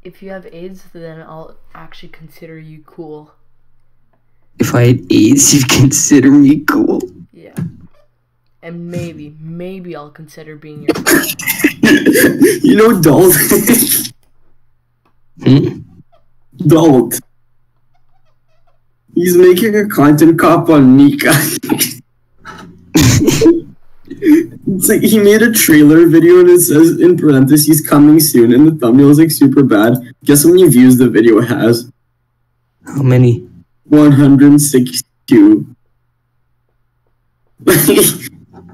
if you have AIDS, then I'll actually consider you cool. If I had AIDS, you'd consider me cool. Yeah. And maybe I'll consider being your friend. You know, Dalt. Dalt. He's making a content cop on Nika. It's like he made a trailer video and it says in parentheses coming soon, and the thumbnail is like super bad. Guess how many views the video has? How many? 162.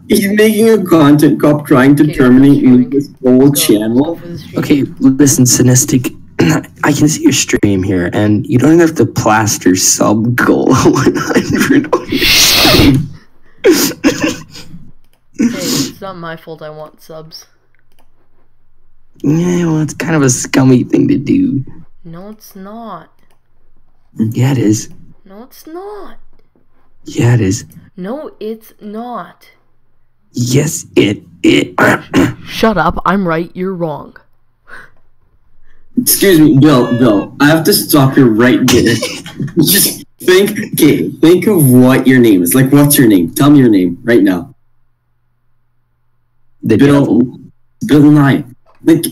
He's making a content cop trying to terminate Nika's whole channel. Okay, listen, Cynistic. I can see your stream here, and you don't have to plaster sub goal 100 on your stream. Hey, it's not my fault I want subs. Yeah, well, it's kind of a scummy thing to do. No, it's not. Yeah, it is. No, it's not. Yeah, it is. No, it's not. Yes, it. Shut up, I'm right, you're wrong. Excuse me, Bill, I have to stop you right there. Just think of what your name is. Like, what's your name? Tell me your name right now. Bill Nye. Like,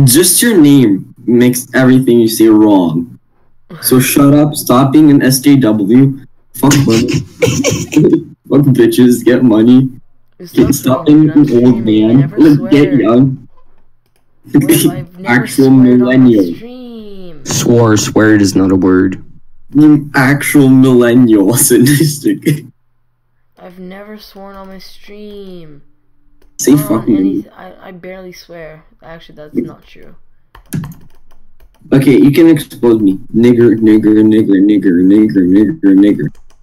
just your name makes everything you say wrong. So shut up, stop being an SJW, fuck money, fuck bitches, get money, stop being an old man, get young. Actual millennial. Swear is not a word. Actual millennial. Sadistic. I've never sworn on my stream. Say fucking. I barely swear. Actually, that's not true. Okay, you can expose me. Nigger. I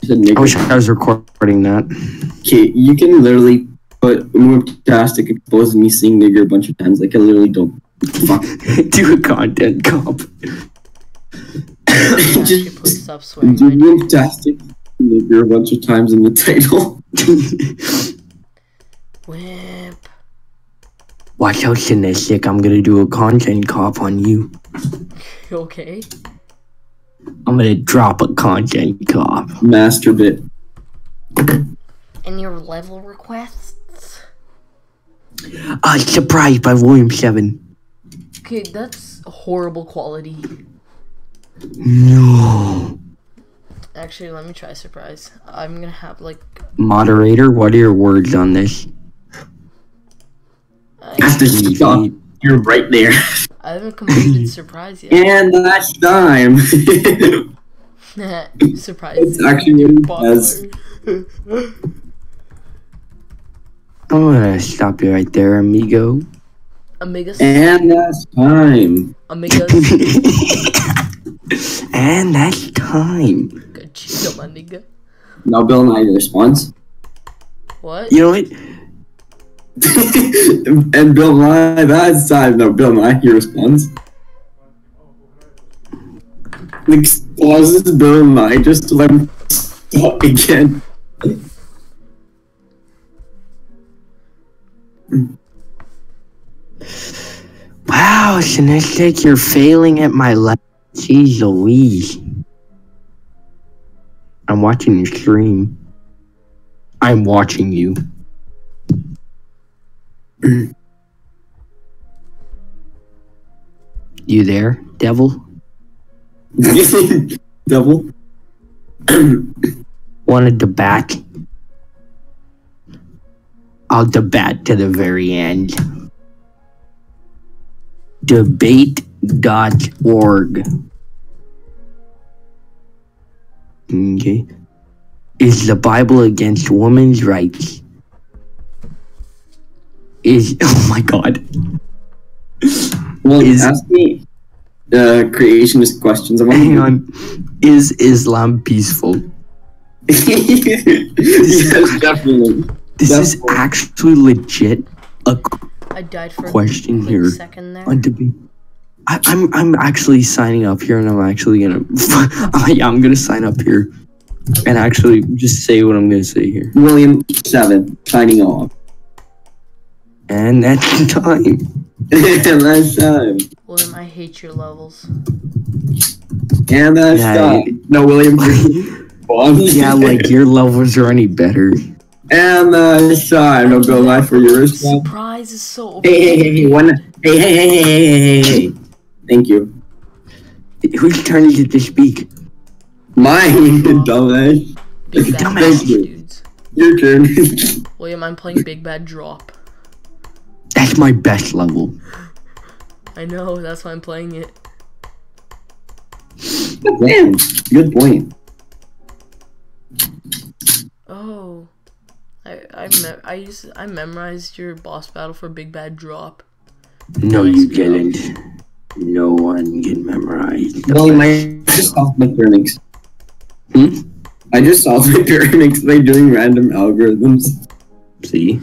said nigger. I wish I was recording that. Okay, you can literally put Wimptastic exposes me saying nigger a bunch of times. Like, I literally don't. Fuck. Do a content cop. Just do Wimptastic nigger a bunch of times in the title. Wimp. Watch out, Cynistic. I'm gonna do a content cop on you. Okay. I'm gonna drop a content cop. Masturbate. And your level requests? Surprised by William7. Okay, that's horrible quality. No. Actually, let me try surprise. I'm gonna have like... Moderator, what are your words on this? After stop, you're right there. I haven't completed surprise yet. And that's time. Surprise. It's actually as. I'm gonna stop you right there, amigo. Amigos. And that's time. Amigos. And that's time. Good chill, my nigga. Now Bill Nye responds. What? You know what? And Bill Nye, that's time. No, Bill Nye, he responds. Like, pauses Bill Nye just to let him talk again. Wow, Cynistic, you're failing at my level. Jeez Louise. I'm watching your stream. I'm watching you. You there, devil? Devil? Wanted to back? I'll debate to the very end. Debate.org. Okay. Is the Bible against women's rights? Oh my god. Well, ask me creationist questions. Hang on. Is Islam peaceful? Yes, definitely. This is actually legit I died for question a here. second there. On debate. I'm actually signing up here, and I'm actually gonna yeah, I'm gonna sign up here and actually just say what I'm gonna say here. William7 signing off. And that's time. And that's time. William, I hate your levels. And Yeah, no, William. yeah, like your levels are any better. And shot. No go lie for yours. Surprise is so. Hey, hey. Thank you. Whose turn is it to speak? Mine, dumbass. Big bad Dumbass. dudes. Your turn. William, I'm playing Big Bad Drop. That's my best level. I know, that's why I'm playing it. Damn, good point. Oh, I memorized your boss battle for Big Bad Drop. No, you didn't. No one can memorize. William, I just solved my pyramids. Hmm? I just solved my pyramids by doing random algorithms. See?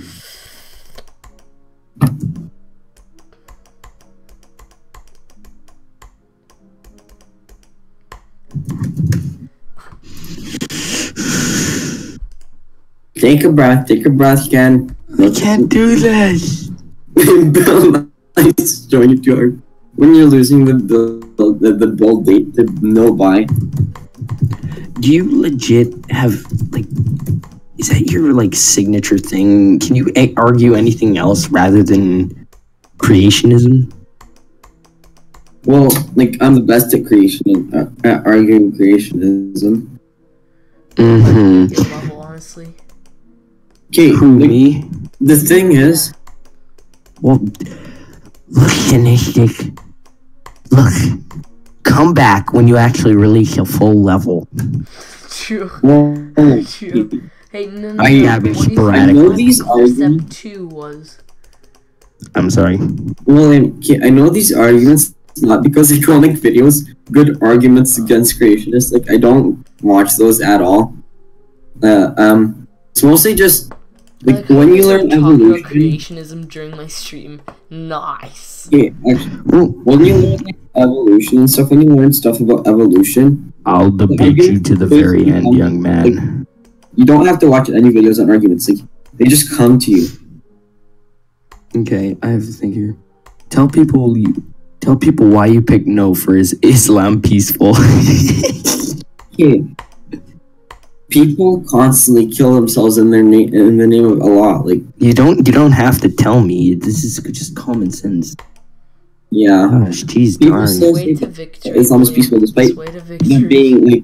Take a breath, Ken. I can't do this. Bill Knights join it to our when you're losing the bull date to no buy. Do you legit have, like, is that your, like, signature thing? Can you argue anything else rather than creationism? Well, like, I'm the best at at arguing creationism. Mm-hmm. Your level, honestly. Okay, Who, me? the thing is, Well, look, Synistic. Look, come back when you actually release your full level. True. well, True. Hey, no. I have it What do you sporadic. think I know these Step arguments. 2 was? I'm sorry. Well, I know these arguments not because I don't make videos. Good arguments against creationists. Like, I don't watch those at all. It's mostly just like how when you guys learn are talking about evolution. creationism during my stream. Nice. Yeah, actually, Well, when you learn like, evolution and stuff, when you learn stuff about evolution, I'll debate you to the very end, young man. you don't have to watch any videos on arguments. Like, they just come to you. Okay, I have to think here. Tell people why you picked no for is Islam peaceful. Okay. People constantly kill themselves in the name of Allah. Like, you don't have to tell me. This is just common sense. yeah. Gosh, jeez People darn. say- Way to victory. Islam is William. peaceful despite Way to there victory. being like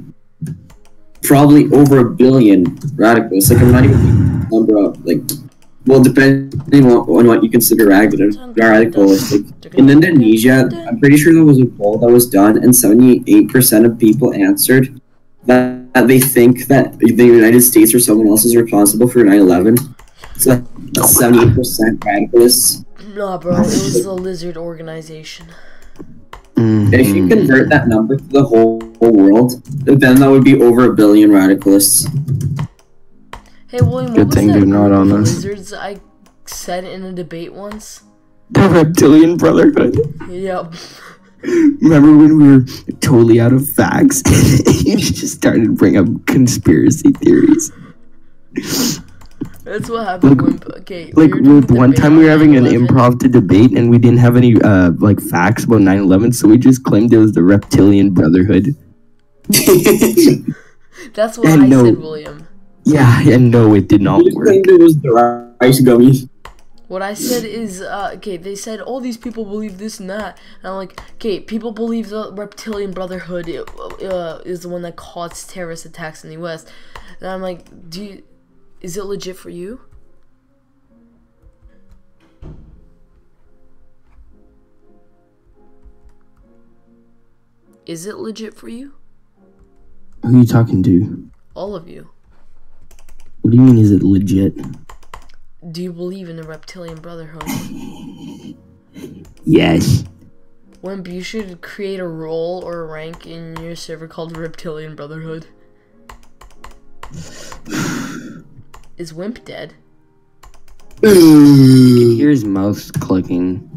probably over 1 billion radicals. Like, I'm not even making the number up. Like, well, depending on what you consider radicals. Like, in Indonesia, I'm pretty sure there was a poll that was done, and 78% of people answered that they think that the United States or someone else is responsible for 9/11. So that's 78% radicalists. Nah, bro, it was the lizard organization. If you convert that number to the whole world, then that would be over 1 billion radicalists. Hey, William, what Good was thing that they're not group on of us. lizards I said in a debate once? The Reptilian Brotherhood. Yep. Remember when we were totally out of facts? You just started to bring up conspiracy theories. That's what happened. Like- Okay. Like, we were doing a one debate time we were on having an 9/11. improv to debate, and we didn't have any like facts about 9/11, so we just claimed it was the Reptilian Brotherhood. That's what And I no- said, William. Yeah, and no, it did not You work. think it was the rice gummies? What I said is, okay, they said all these people believe this and that. And I'm like, okay, people believe the Reptilian Brotherhood is the one that caused terrorist attacks in the U.S. And I'm like, is it legit for you? Is it legit for you? Who are you talking to? All of you. What do you mean, is it legit? Do you believe in the Reptilian Brotherhood? Yes. Wimp, you should create a role or a rank in your server called Reptilian Brotherhood. Is Wimp dead? You can hear his mouse clicking.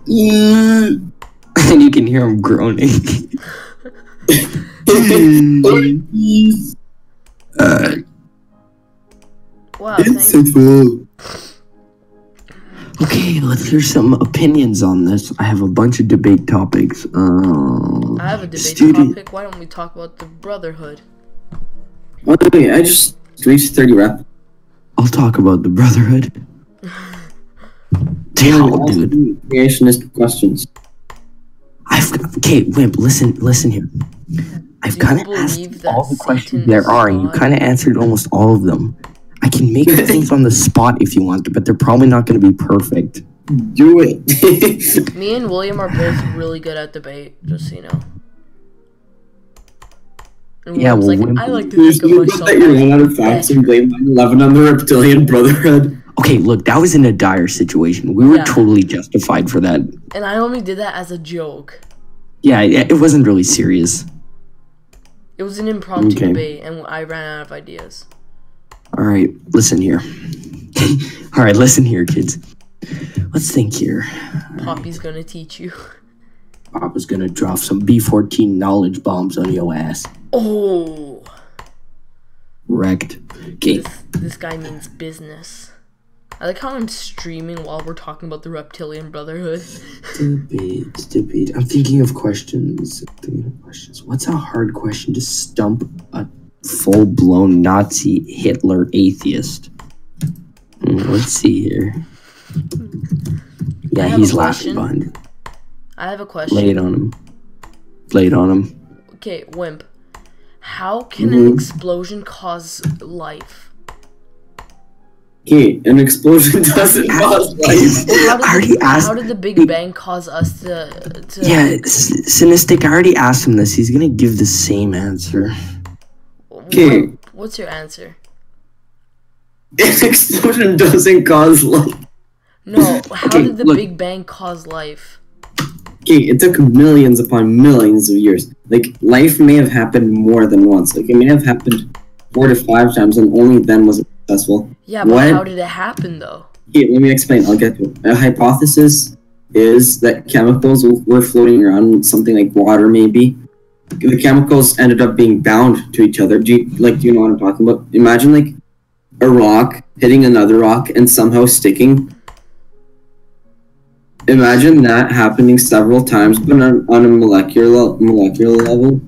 And you can hear him groaning. Wow, thank you. Okay, let's hear some opinions on this. I have a bunch of debate topics. I have a debate topic. Why don't we talk about the Brotherhood? Okay, I just reached 30 rep. I'll talk about the Brotherhood. Damn, dude. Creationist questions. Okay, Wimp, listen here. I've kind of asked all the questions there are, and you kind of answered almost all of them. I can make things on the spot if you want to, but they're probably not going to be perfect. Do it. Me and William are both really good at debate, just so you know. And Yeah, well, like, I like to There's think no of doubt myself that you're as running out of facts and blame 9/11 on the Reptilian Brotherhood. Okay, look, that was in a dire situation. We were totally justified for that. And I only did that as a joke. Yeah, it wasn't really serious. It was an impromptu debate, and I ran out of ideas. All right, listen here. All right, listen here, kids. Let's think here. Poppy's gonna teach you. Papa's gonna drop some B-14 knowledge bombs on your ass. Oh. Wrecked. Okay. This guy means business. I like how I'm streaming while we're talking about the Reptilian Brotherhood. Debate. I'm thinking of questions. What's a hard question to stump a full-blown Nazi Hitler atheist? Let's see here. Yeah, he's laughing behind. I have a question. Lay it on him. Okay, Wimp. How can an explosion cause life? Okay, an explosion doesn't cause life. How did the Big Bang cause us to... Yeah, Cynistic, I already asked him this. He's gonna give the same answer. Okay. What's your answer? An explosion doesn't cause life. No, how did the Big Bang cause life? Okay, it took millions upon millions of years. Like, life may have happened more than once. Like, it may have happened 4 to 5 times, and only then was it successful. Yeah, but how did it happen, though? Okay, let me explain. I'll get to it. A hypothesis is that chemicals were floating around in something like water, maybe. The chemicals ended up being bound to each other. Do you know what I'm talking about? Imagine, like, a rock hitting another rock and somehow sticking. Imagine that happening several times, but on a molecular level,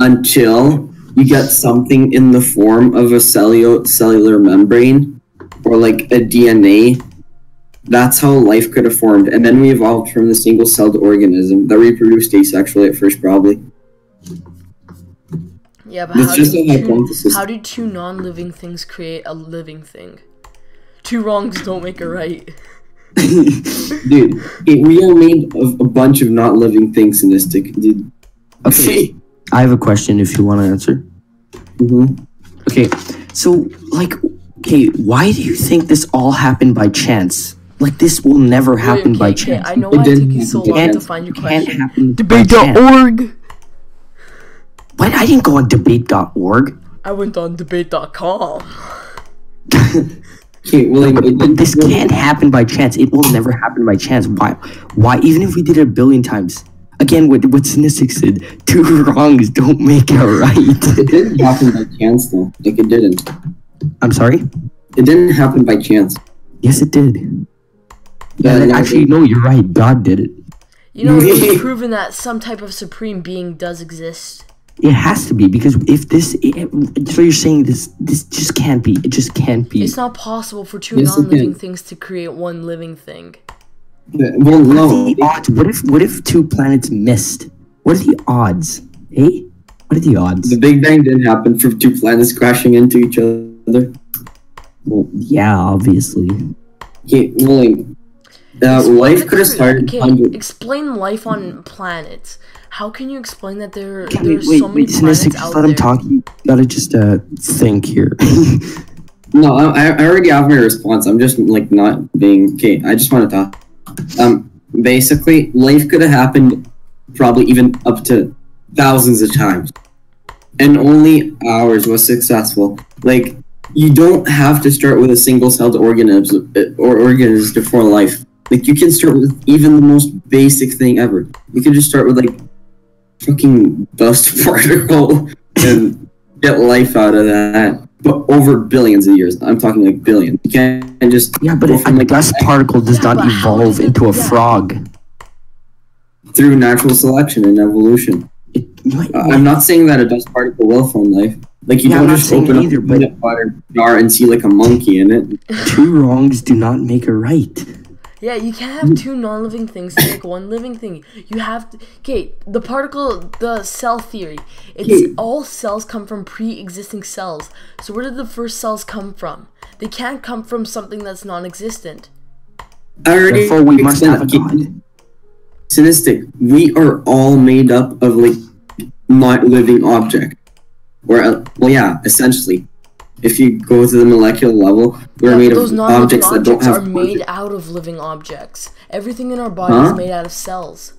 until you get something in the form of a cellular membrane or like a DNA. That's how life could have formed, and then we evolved from the single-celled organism that reproduced asexually at first, probably. Yeah, but how did two non-living things create a living thing? Two wrongs don't make a right. Dude, we are made of a bunch of not living things, Cynistic, dude. Okay. I have a question if you want to answer. Okay, so, like, why do you think this all happened by chance? Like, this will never happen by chance. I know why it took you so long to find your question. Debate.org! What? I didn't go on debate.org. I went on debate.com. Okay, well, but this can't happen by chance. It will never happen by chance. Why? Even if we did it 1 billion times. Again, what Cynistic said, 2 wrongs don't make a right. It didn't happen by chance, though. Like, it didn't. I'm sorry? It didn't happen by chance. Yes, it did. Actually, no, you're right. God did it. You know, it's proven that some type of supreme being does exist. It has to be, because if this... So you're saying this just can't be. It just can't be. It's not possible for 2 non-living things to create 1 living thing. Well, no. What are the odds? What if 2 planets missed? What are the odds? Hey? What are the odds? The Big Bang didn't happen from 2 planets crashing into each other. Well, yeah, obviously. Okay, William. Life could have started... Explain life on planets. How can you explain that there's so many planets Cynistic, out let there? him talk. You gotta just think here. No, I already have my response. I'm just, like, not being... Okay, I just want to talk. Basically, life could have happened probably even up to thousands of times. And only ours was successful. Like, you don't have to start with a single-celled organism to form life. Like, you can start with even the most basic thing ever. You can just start with, like, fucking dust particle and get life out of that. but over billions of years. I'm talking like billions. You can't just but a dust particle does not evolve into a frog. Through natural selection and evolution. I'm not saying that a dust particle will form life. Like you don't just open up a peanut butter jar and see like a monkey in it. Two wrongs do not make a right. Yeah, you can't have two non-living things to make one living thing. You have to. Okay, the cell theory. It's all cells come from pre-existing cells. So where did the first cells come from? They can't come from something that's non-existent. Therefore, we must have a God. Cynistic. We are all made up of like not living object, or essentially. If you go to the molecular level, we're made of objects that don't have. Are made out of living objects. Everything in our body is made out of cells.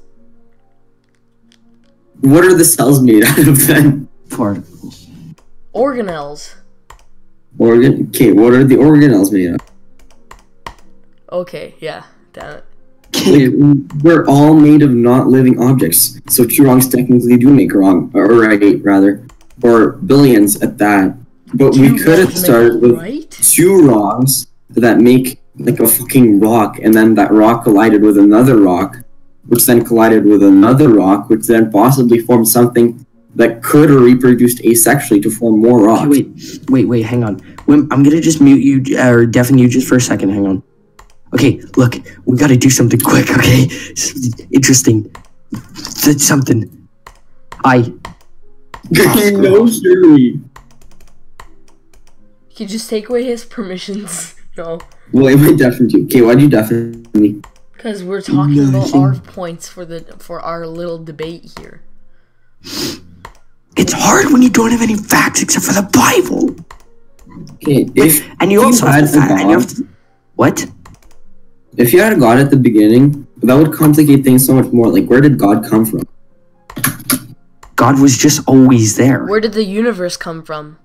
What are the cells made out of then? Particles. Organelles. Okay, what are the organelles made of? Okay, yeah, damn it. We're all made of not living objects, so two wrongs technically do make a wrong, or right rather, or billions at that. But we could have started with two wrongs that make like a fucking rock, and then that rock collided with another rock, which then collided with another rock, which then possibly formed something that could have reproduced asexually to form more rocks. Wait, hang on. I'm gonna just mute you, or deafen you just for a second, hang on. Okay, look, we gotta do something quick, okay? Interesting. That's something. No, surely. You just take away his permissions. No. Well, I might deafen you. Okay, why'd you deafen me? Because we're talking about our points for our little debate here. It's hard when you don't have any facts except for the Bible. Okay, and you also have what? If you had a God at the beginning, that would complicate things so much more. Like, where did God come from? God was just always there. Where did the universe come from?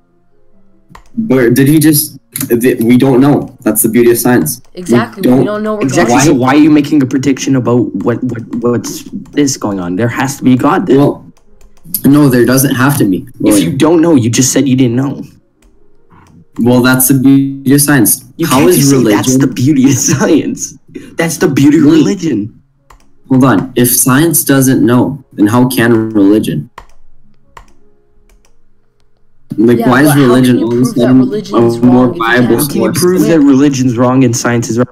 Where did he just... We don't know. That's the beauty of science. Exactly. We don't know where exactly. God is. So why are you making a prediction about what's this going on? There has to be God then. Well, no, there doesn't have to be. If you don't know, you just said you didn't know. Well, that's the beauty of science. How is religion? That's the beauty of science. That's the beauty of religion. Hold on. If science doesn't know, then how can religion? Like, why is religion all of a sudden more viable? How can you prove that religion's wrong and science is right?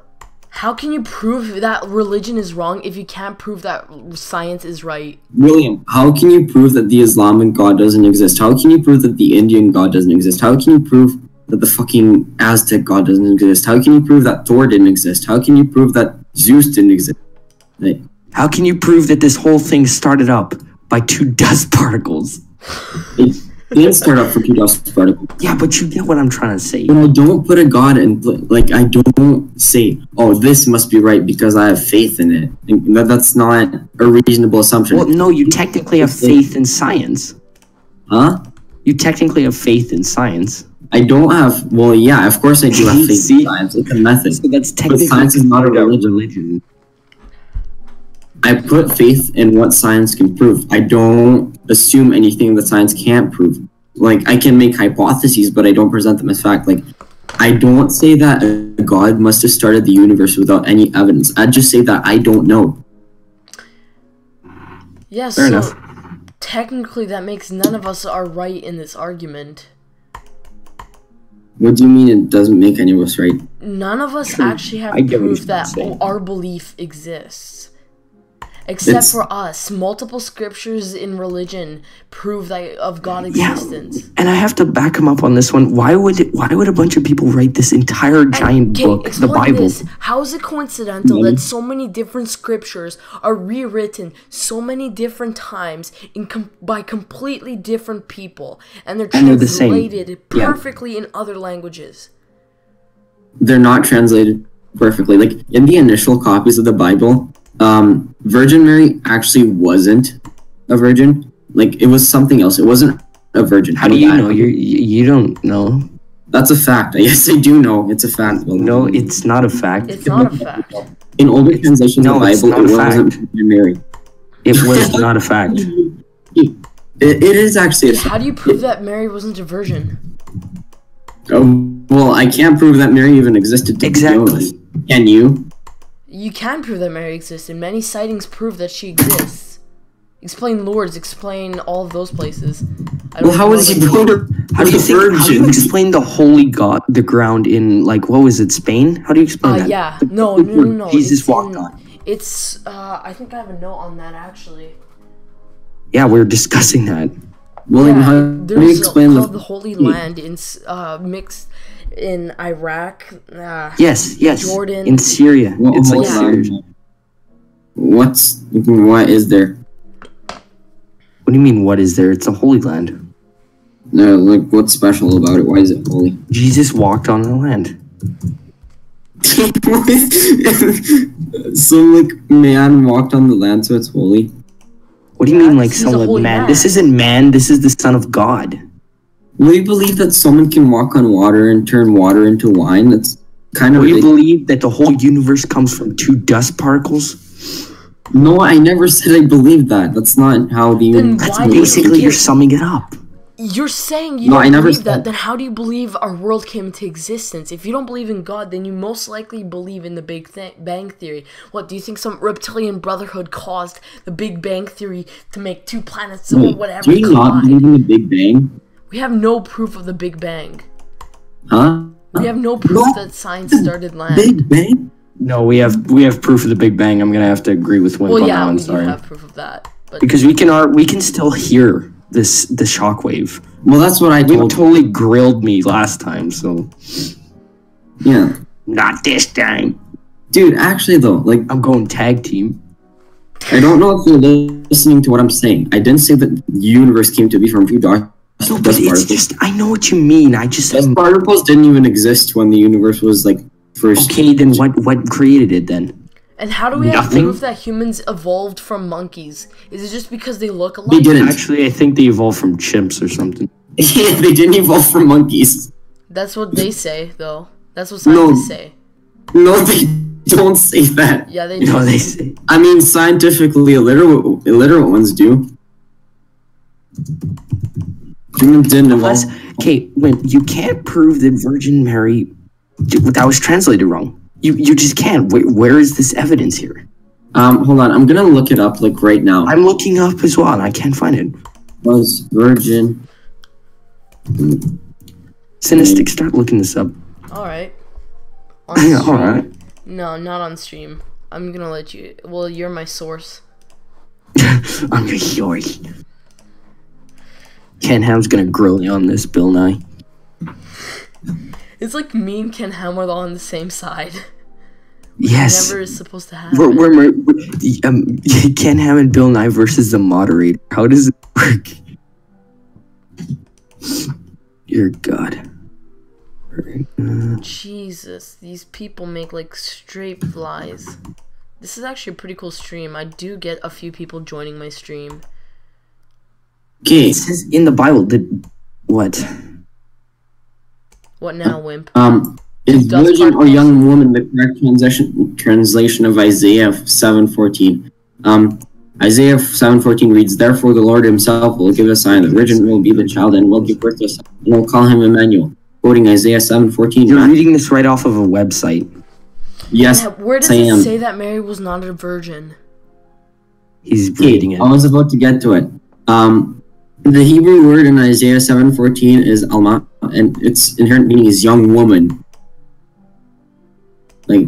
How can you prove that religion is wrong if you can't prove that science is right? William, how can you prove that the Islamic God doesn't exist? How can you prove that the Indian God doesn't exist? How can you prove that the fucking Aztec God doesn't exist? How can you prove that Thor didn't exist? How can you prove that Zeus didn't exist? Like, how can you prove that this whole thing started up by two dust particles? It didn't start up for two dust particles. Yeah, but you get what I'm trying to say. When I don't put a God in, like, I don't say, oh, this must be right because I have faith in it. And that's not a reasonable assumption. Well, no, you technically have faith in science. Huh? You technically have faith in science. I don't have, well, yeah, of course I do have faith in science. It's a method. So that's technically but science is not a religion. I put faith in what science can prove. I don't assume anything that science can't prove. Like, I can make hypotheses, but I don't present them as fact. Like, I don't say that a God must have started the universe without any evidence. I just say that I don't know. Yeah, Fair enough. Technically that makes none of us are right in this argument. What do you mean it doesn't make any of us right? None of us actually have proof that our belief exists. Except for us. Multiple scriptures in religion prove that of God's existence. Yeah, and I have to back him up on this one. Why would a bunch of people write this entire giant book, the Bible? How is it coincidental that so many different scriptures are rewritten so many different times by completely different people, and they're translated perfectly in other languages? They're not translated perfectly. Like, in the initial copies of the Bible, Virgin Mary actually wasn't a virgin. Like, it was something else. It wasn't a virgin. How do you know? You don't know. That's a fact. Yes, I do know. It's a fact. No, it's not a fact. It's not a fact. In older translations of the Bible, it wasn't Virgin Mary. It was not a fact. It is actually a fact. How do you prove that Mary wasn't a virgin? Oh, well, I can't prove that Mary even existed to begin with. Can you? You can prove that Mary existed. Many sightings prove that she exists. Explain Lourdes, explain all of those places. Well, how is he going to... How do you explain the holy God, the ground in, like, what was it, Spain? How do you explain that? Yeah. No. Jesus walked on. It's, I think I have a note on that, actually. Yeah, we were discussing that. William, how do you explain the Holy Land in, mixed in Iraq, yes, Jordan, in Syria. Well, it's like Syria. What is there? What do you mean, what is there? It's a Holy Land. No, like, what's special about it? Why is it holy? Jesus walked on the land. Some, like, man walked on the land, so it's holy. What do you mean, like, some like man? This isn't man, this is the Son of God. Will you believe that someone can walk on water and turn water into wine? That's kind of... Will you believe that the whole universe comes from 2 dust particles? No, I never said I believed that. That's not how the universe... That's basically, you're summing it up. You're saying you don't believe that, then how do you believe our world came into existence? If you don't believe in God, then you most likely believe in the Big Bang Theory. What, do you think some reptilian brotherhood caused the Big Bang Theory to make 2 planets or whatever? Do you not believe in the Big Bang? We have no proof of the Big Bang. Huh? We have no proof that science started land. Big Bang? No, we have proof of the Big Bang. I'm gonna have to agree with Wimp on that one. Sorry. We have proof of that. But because we can still hear the shockwave. Well, that's what I told. You totally grilled me last time, so yeah. Not this time, dude. Actually, though, like, I'm going tag team. I don't know if you're listening to what I'm saying. I didn't say that the universe came to be from 2 dust particles. Just, I know what you mean. Dust particles didn't even exist when the universe was, like, first. Okay, then what created it then? And how do we have proof that humans evolved from monkeys? Is it just because they look alike? They didn't. Actually, I think they evolved from chimps or something. Yeah, they didn't evolve from monkeys. That's what they say, though. That's what scientists say. No, they don't say that. Yeah, they do. No, they say. I mean, scientifically illiterate ones do. Humans didn't evolve. Okay, you can't prove that Virgin Mary... That was translated wrong. You just can't. Where is this evidence here? Hold on. I'm gonna look it up, like, right now. I'm looking up as well, and I can't find it. Was Virgin... Cynistic, start looking this up. Alright. Alright. No, not on stream. I'm gonna let you... Well, you're my source. I'm yours. Ken Ham's gonna grill you on this, Bill Nye. It's like me and Ken Ham are all on the same side. Yes. Never is supposed to happen. We're Ken Ham and Bill Nye versus the moderator. How does it work? Dear God. Jesus, these people make like straight flies. This is actually a pretty cool stream. I do get a few people joining my stream. Okay. It says in the Bible that what? What now, Wimp? Is virgin or young woman the correct translation of Isaiah 7:14? Isaiah 7:14 reads, "Therefore the Lord himself will give a sign. The virgin will be the child and will give birth to a son, and will call him Emmanuel." Quoting Isaiah 7:14. You're reading this right off of a website. Yes. Yeah, where does it say that Mary was not a virgin? He's reading it. I was about to get to it. The Hebrew word in Isaiah 7:14 is alma, and its inherent meaning is young woman. Like,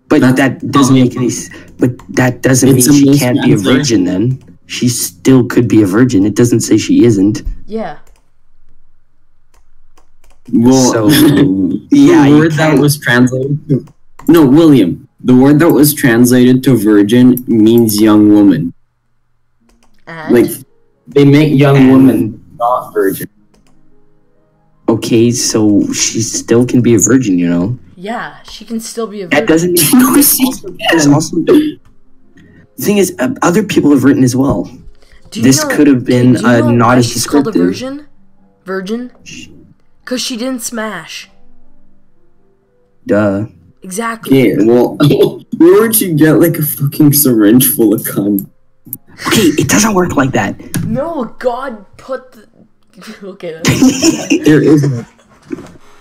but that doesn't make any. But that doesn't mean she can't be a virgin. Then she still could be a virgin. It doesn't say she isn't. Yeah. Well, so yeah, the word that was translated to William. The word that was translated to virgin means young woman. And? Like, they make young woman not virgin. Okay, so she still can be a virgin, you know. Yeah, she can still be a virgin. That doesn't mean also, the thing is, other people have written as well. This could have been not as descriptive. Called a virgin? Because she didn't smash. Duh. Exactly. Yeah, well, where would you get like a fucking syringe full of cum? Okay, it doesn't work like that. No, God put the... Okay. There is no...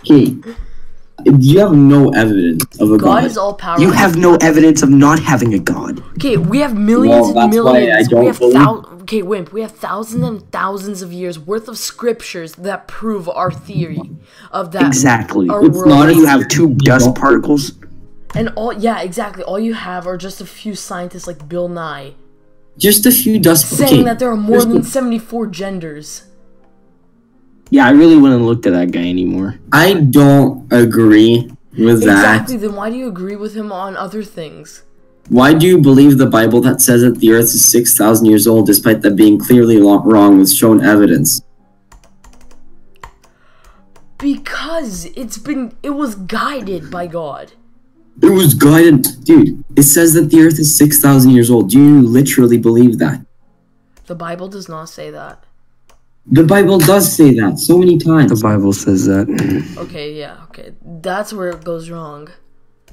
Okay. You have no evidence of a God God. is all powerful. You have no evidence of not having a God. Okay, we have millions Well, and that's why I millions. don't We have believe- okay, Wimp. We have thousands and thousands of years worth of scriptures that prove our theory of that. Exactly. Our It's world not is- You have two dust particles. and all. Yeah, exactly. All you have are just a few scientists like Bill Nye Just a few dust. saying that there are more here's than the- 74 genders. Yeah, I really wouldn't look to that guy anymore. I don't agree with that. Exactly. Then why do you agree with him on other things? Why do you believe the Bible that says that the Earth is 6,000 years old, despite that being clearly wrong with shown evidence? Because it was guided by God. It was guided, dude. It says that the Earth is 6,000 years old. Do you literally believe that? The Bible does not say that. The Bible does say that so many times. The Bible says that. Okay, yeah, okay. That's where it goes wrong.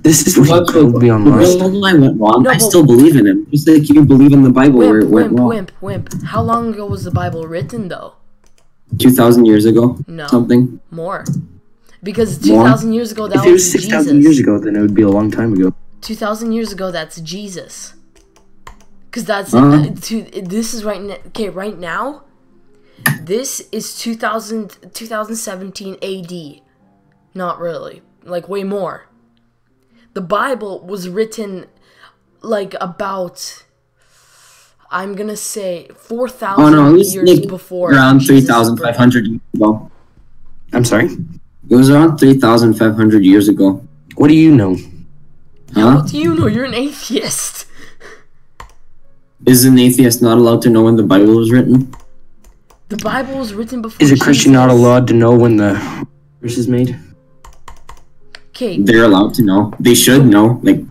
This is where you could be on The Mars. Bible I went wrong. No, I but- still believe in him. Just like you believe in the Bible where it went wrong. Wimp. How long ago was the Bible written, though? 2,000 years ago? No. Something? More. Because More? 2,000 years ago, that If it was was 6,000 Jesus. years ago, then it would be a long time ago. 2,000 years ago, that's Jesus. Because that's... this is right now... Okay, right now, this is 2017 AD. Not really. Like, way more. The Bible was written, like, about... I'm gonna say 4,000 Oh no, it was years like before. around Jesus' 3,500 years ago. I'm sorry? It was around 3,500 years ago. What do you know? Huh? What do you know? You're an atheist. Is an atheist not allowed to know when the Bible was written? The Bible was written before. Is a Christian not Jesus. allowed to know when the verse is made? Okay, They're allowed to know. They should know. Like,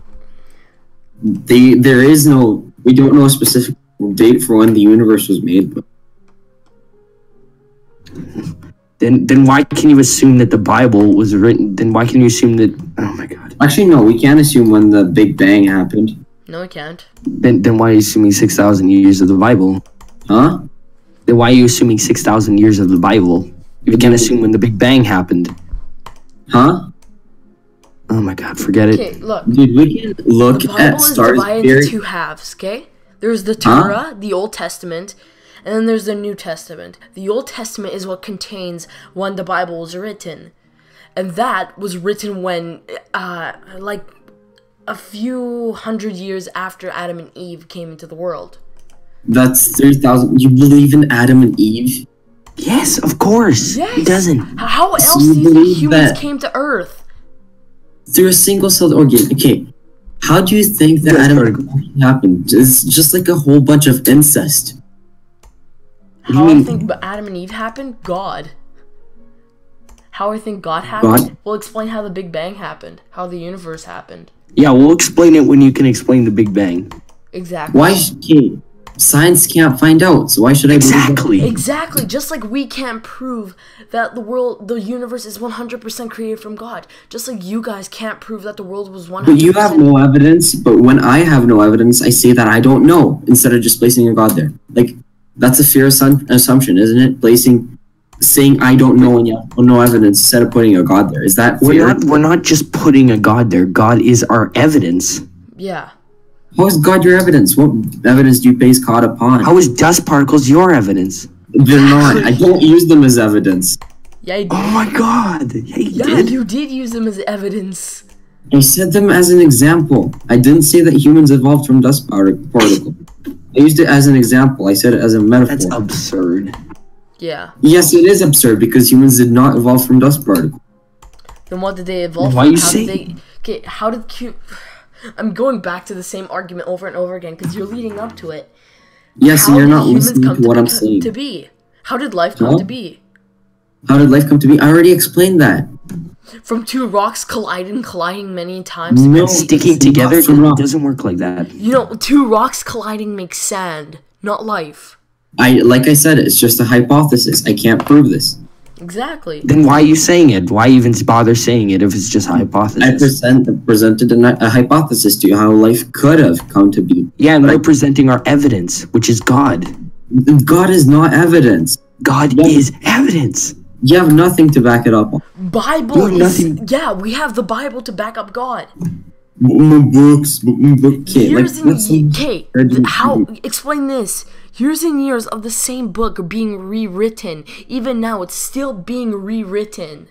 there is no. We don't know a specific date for when the universe was made. But Then why can you assume that the Bible was written? Then why can you assume that? Oh my God. actually, no, we can't assume when the Big Bang happened. no, I can't. Then why are you assuming 6,000 years of the Bible? Huh? Then why are you assuming 6,000 years of the Bible? If you can't assume when the Big Bang happened. Huh? Oh my God, forget it. Okay, look. Dude, we can look The at Bible is stars divided theory. into two halves, okay? There's the Huh? Torah, the Old Testament, and then there's the New Testament. The Old Testament is what contains when the Bible was written. And that was written when, like, a few hundred years after Adam and Eve came into the world. That's 3,000. You believe in Adam and Eve? Yes, of course. Yes! He doesn't. How else So do you you think believe humans that- came to Earth? Through a single celled organ. Okay. How do you think that Yes, Adam very and Eve happened? It's just like a whole bunch of incest. do How you I mean? think Adam and Eve happened? God. How I think God happened? God? We'll explain how the Big Bang happened. How the universe happened. Yeah, we'll explain it when you can explain the Big Bang. Exactly. Why? Okay. Science can't find out, so why should I believe that? Exactly. Exactly. Just like we can't prove that the universe is 100% created from God. Just like you guys can't prove that the world was 100%. But you have no evidence, but when I have no evidence, I say that I don't know, instead of just placing a God there. Like, that's a fair assumption, isn't it? Saying I don't know and you have no evidence instead of putting a God there. Is that fair? We're not just putting a God there. God is our evidence. Yeah. How is God your evidence? What evidence do you base God upon? How is dust particles your evidence? They're not. I don't use them as evidence. Yeah, you did. Oh my God. Yeah, you Yeah, did. you did use them as evidence. I said them as an example. I didn't say that humans evolved from dust particle. I used it as an example. I said it as a metaphor. That's absurd. Yeah. Yes, it is absurd because humans did not evolve from dust particle. Then what did they evolve Why from? you How say- did they... Okay, how did I'm going back to the same argument over and over again because you're leading up to it. Yes, and How you're did not humans listening come to what I'm to saying. be? How did life come Huh? to be? How did life come to be? I already explained that. From two rocks colliding many times. No. Sticking It's together not from rock. doesn't work like that. You know, two rocks colliding makes sand, not life. Like I said, it's just a hypothesis. I can't prove this. Exactly. Then why are you saying it? Why even bother saying it if it's just a hypothesis? I presented a hypothesis to you how life could have come to be. Yeah, and we're presenting our evidence, which is God. God is not evidence. God Yeah. is evidence. You have nothing to back it up. Bible is yeah. We have the Bible to back up God. Books. Years and how explain this? Years and years of the same book are being rewritten. Even now, it's still being rewritten.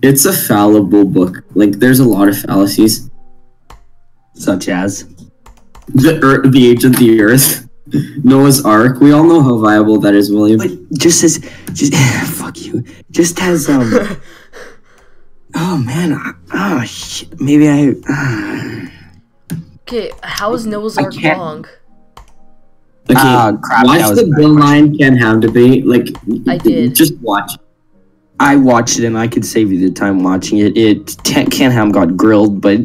It's a fallible book. Like, there's a lot of fallacies. Such as? The age of the earth. Noah's Ark. We all know how viable that is, William. But fuck you. Just as, oh, man. Shit. Maybe Okay, how is Noah's Ark wrong? Okay, watch the Bill 9 Ken Ham debate. Like, I did. Just watch. I watched it and I could save you the time watching it. Ken Ham got grilled, but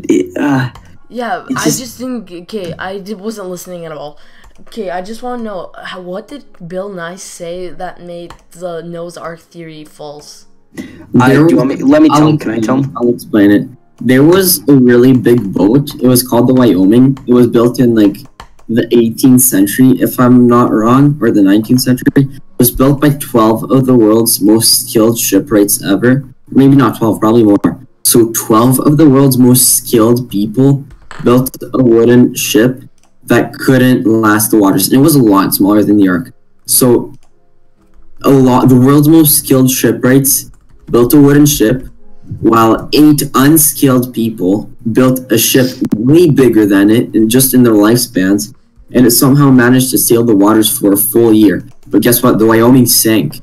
yeah, I just think. Okay, wasn't listening at all. Okay, I just want to know what did Bill Nye say that made the Noah's Ark theory false? Let me tell him. Can I tell him? I'll explain it. There was a really big boat. It was called the Wyoming. It was built in like the 18th century, if I'm not wrong, or the 19th century. It was built by 12 of the world's most skilled shipwrights ever. Maybe not 12, probably more. So 12 of the world's most skilled people built a wooden ship that couldn't last the waters. And it was a lot smaller than the Ark. So the world's most skilled shipwrights built a wooden ship, while 8 unskilled people built a ship way bigger than it in their lifespans, and it somehow managed to sail the waters for a full year. But guess what? The Wyoming sank.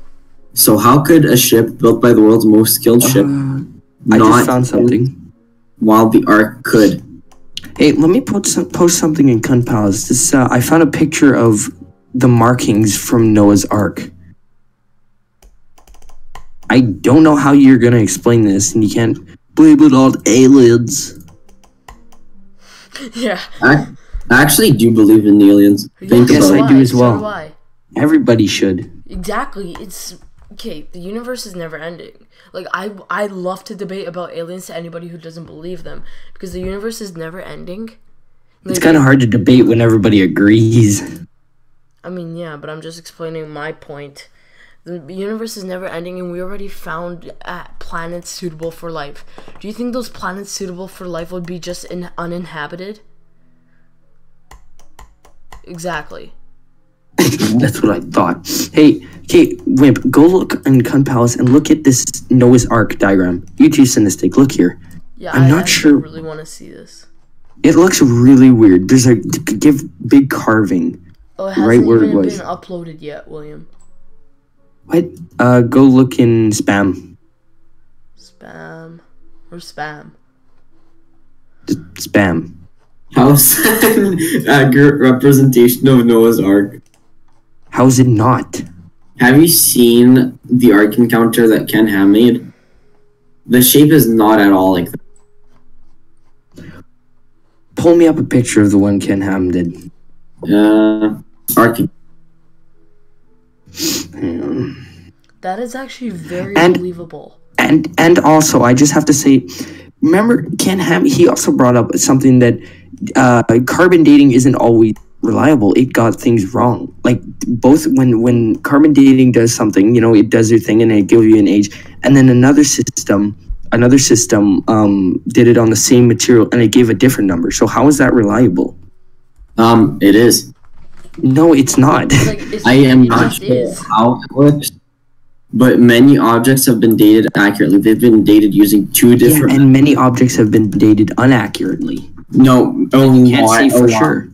So how could a ship built by the world's most skilled ship I just found something. While the Ark could? Hey, let me post something in Cunt Palace. This I found a picture of the markings from Noah's Ark. I don't know how you're gonna explain this, and you can't blame it on aliens. Yeah. I actually do believe in aliens. Yes, I do as well. So do I. Everybody should. Exactly. It's okay. The universe is never ending. Like I love to debate about aliens to anybody who doesn't believe them, because the universe is never ending. Like, it's kind of hard to debate when everybody agrees. I mean, yeah, but I'm just explaining my point. The universe is never ending, and we already found planets suitable for life. Do you think those planets suitable for life would be just uninhabited? Exactly. That's what I thought. Hey, Wimp, go look in Cunt Palace and look at this Noah's Ark diagram. You too, Cynistic. Look here. Yeah, I'm not sure. I really want to see this. It looks really weird. There's big carving. Oh, it hasn't right where even it was. been uploaded yet, William. What? Go look in spam. Spam. Or spam. Spam. How's an accurate representation of Noah's Ark? How is it not? Have you seen the Ark encounter that Ken Ham made? The shape is not at all like that. Pull me up a picture of the one Ken Ham did. Ark. That is actually very believable. And also, I just have to say, remember Ken Ham? He also brought up something that carbon dating isn't always reliable. It got things wrong. Like both when carbon dating does something, it does their thing and it gives you an age, and then another system did it on the same material and it gave a different number. So how is that reliable? It is. No, it's not. I am not sure how it works, but many objects have been dated accurately. They've been dated using 2 different... and many objects have been dated unaccurately. No, only can't say for sure.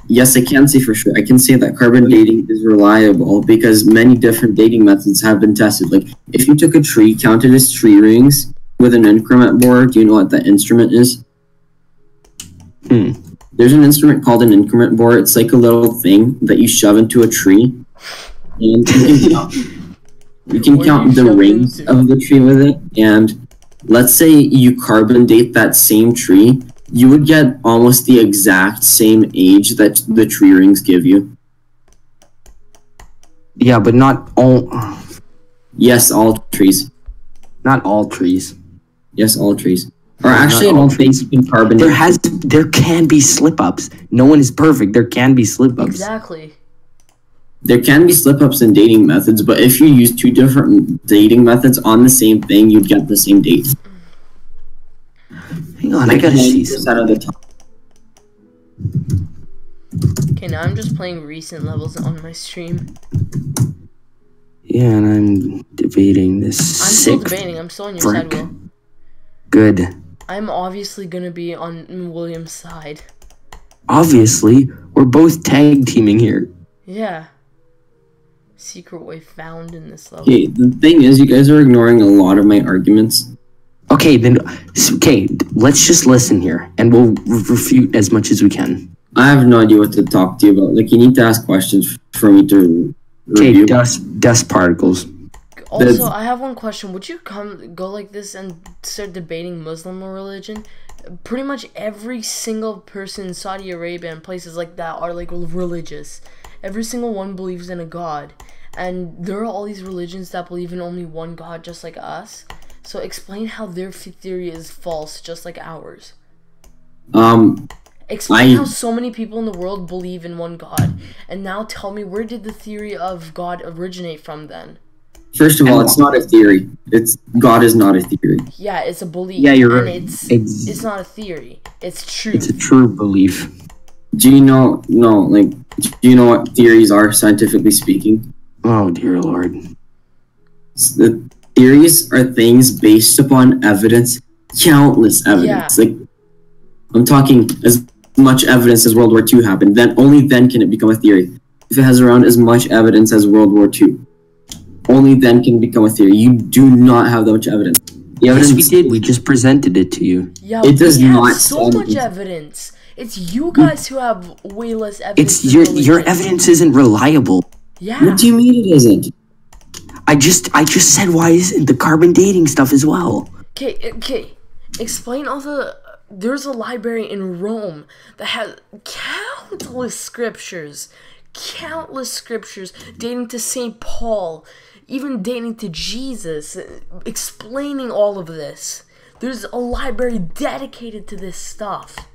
Yes, I can say for sure. I can say that carbon dating is reliable because many different dating methods have been tested. Like, if you took a tree, counted its tree rings with an increment board, do you know what that instrument is? There's an instrument called an increment board. It's like a little thing that you shove into a tree. And you can count the rings of the tree with it. And let's say you carbon date that same tree, you would get almost the exact same age that the tree rings give you. Yeah, but not all. Yes, all trees. Not all trees. Yes, all trees. Or actually, all trees you can carbon date. There can be slip-ups. No one is perfect. There can be slip-ups. Exactly. there can be slip-ups in dating methods, but if you use two different dating methods on the same thing, you'd get the same date. Hang on, I gotta see some. Of the time. Okay, now I'm just playing recent levels on my stream. Yeah, and I'm debating this. I'm still debating. I'm still on your side, Will. Good. I'm obviously gonna be on William's side. Obviously, we're both tag teaming here. Yeah. Secret way found in this level. Okay, the thing is, you guys are ignoring a lot of my arguments. Okay, then. Okay, let's just listen here, and we'll refute as much as we can. I have no idea what to talk to you about. Like, you need to ask questions for me to review. Okay, dust particles. Also, I have one question. Would you go like this and start debating Muslim religion? Pretty much every single person in Saudi Arabia and places like that are like religious. Every single one believes in a god. And there are all these religions that believe in only one god, just like us. So explain how their theory is false, just like ours. Explain how so many people in the world believe in one god. And now tell me, where did the theory of God originate from then? First of all, it's not a theory. God is not a theory. Yeah, it's a belief. Yeah, you're right. It's not a theory. It's true. It's a true belief. Do you know? No, like, do you know what theories are, scientifically speaking? Oh dear Lord. The theories are things based upon evidence, countless evidence. Yeah. Like, I'm talking as much evidence as World War II happened. Then only then can it become a theory. If it has around as much evidence as World War II. Only then can it become a theory. You do not have that much evidence. The evidence yes, we did. We just presented it to you. Yeah, it does not so much evidence. It's you guys who have way less evidence. It's your evidence isn't reliable. Yeah. What do you mean it isn't? I just said why isn't the carbon dating stuff as well? Okay. Explain all the. There's a library in Rome that has countless scriptures dating to St. Paul, even dating to Jesus, explaining all of this. There's a library dedicated to this stuff.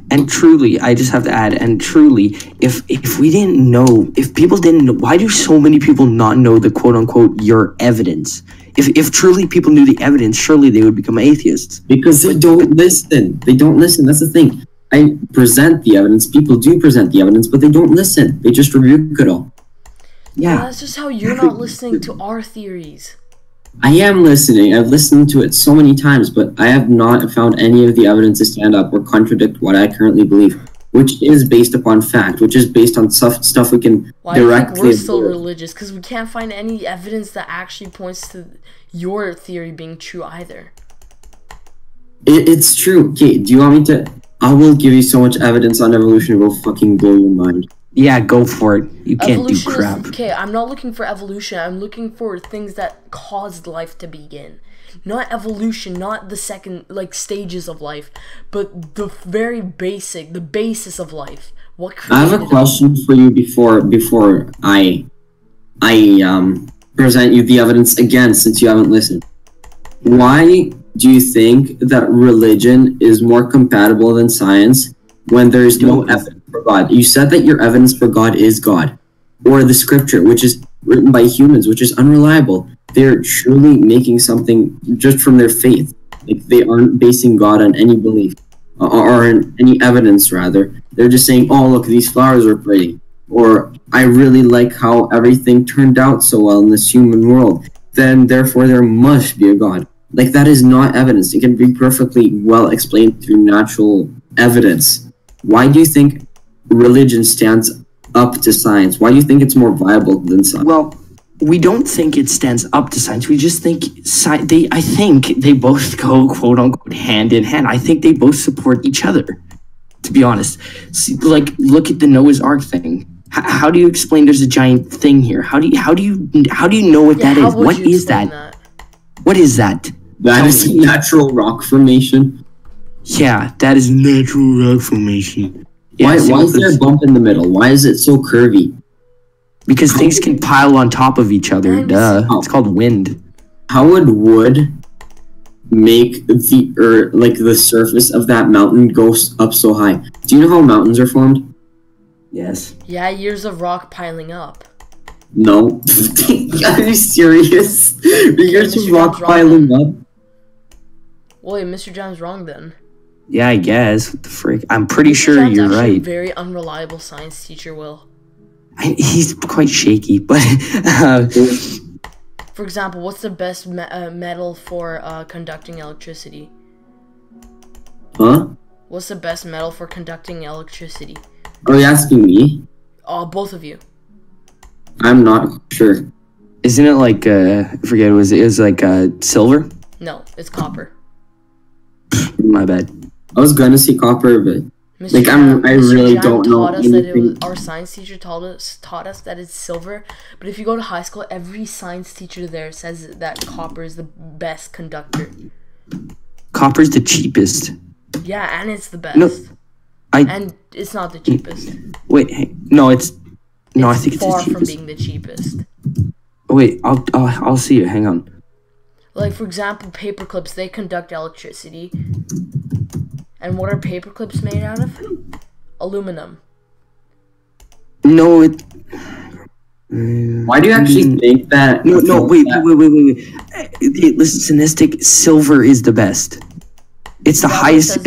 And truly, I just have to add, and truly, if we didn't know, if people didn't know, why do so many people not know the quote-unquote your evidence? If truly people knew the evidence, surely they would become atheists. Because they don't listen. They don't listen. That's the thing. I present the evidence. People do present the evidence, but they don't listen. They just rebuke it all. Yeah. That's just how you're not listening to our theories. I am listening. I've listened to it so many times, but I have not found any of the evidence to stand up or contradict what I currently believe, which is based upon fact, which is based on stuff we can directly. Why do you think we're still religious? Because we can't find any evidence that actually points to your theory being true either. It's true. Okay, do you want me to? I will give you so much evidence on evolution, it will fucking blow your mind. Yeah, go for it. You can't do crap. Okay, I'm not looking for evolution. I'm looking for things that caused life to begin. Not evolution, not the second, stages of life, but the very basic, the basis of life. What I have a question for you before I present you the evidence again, since you haven't listened. Why do you think that religion is more compatible than science when there is no evidence for God? You said that your evidence for God is God, or the scripture, which is written by humans, which is unreliable. They're truly making something just from their faith. Like, they aren't basing God on any belief, or on any evidence, rather. They're just saying, oh, look, these flowers are pretty. Or, I really like how everything turned out so well in this human world. Then, therefore, there must be a God. Like, that is not evidence. It can be perfectly well explained through natural evidence. Why do you think religion stands up to science? Why do you think it's more viable than science? Well, we don't think it stands up to science. We just think I think they both go quote unquote hand in hand. I think they both support each other. To be honest, see, look at the Noah's Ark thing. How do you explain there's a giant thing here? How do you know what that is? What is that? What is that? That is natural rock formation. Yeah, that is natural rock formation. Why is there a bump in the middle? Why is it so curvy? Because things can pile on top of each other. Duh. It's called wind. How would wood make the earth, the surface of that mountain, go up so high? Do you know how mountains are formed? Yes. Yeah, years of rock piling up. No. Are you serious? You're just rock piling up. Wait, Mr. John's wrong then. Yeah, I guess. What the frick? I'm pretty Mr. sure John's you're actually right. A very unreliable science teacher, Will. He's quite shaky, but For example, what's the best metal for conducting electricity? Huh? What's the best metal for conducting electricity? Are you asking me? Oh, both of you. I'm not sure. isn't it like I forget, it was like silver? No, it's copper. My bad. I was gonna say copper, but Mr. like Jam, I Mr. really Jam don't know taught us that it was, anything. our science teacher taught us that it's silver. But if you go to high school, every science teacher there says that copper is the best conductor. Copper's the cheapest. Yeah, and it's the best. No, and it's not the cheapest. Wait, hey, no, it's no. I think it's far the cheapest. from being the cheapest. Oh, wait, I'll see it. Hang on. Like, for example, paper clips, they conduct electricity. And what are paper clips made out of? Aluminum. No, it. Why do you actually think that? No, wait. Listen, Sinistic, silver is the best. It's the highest.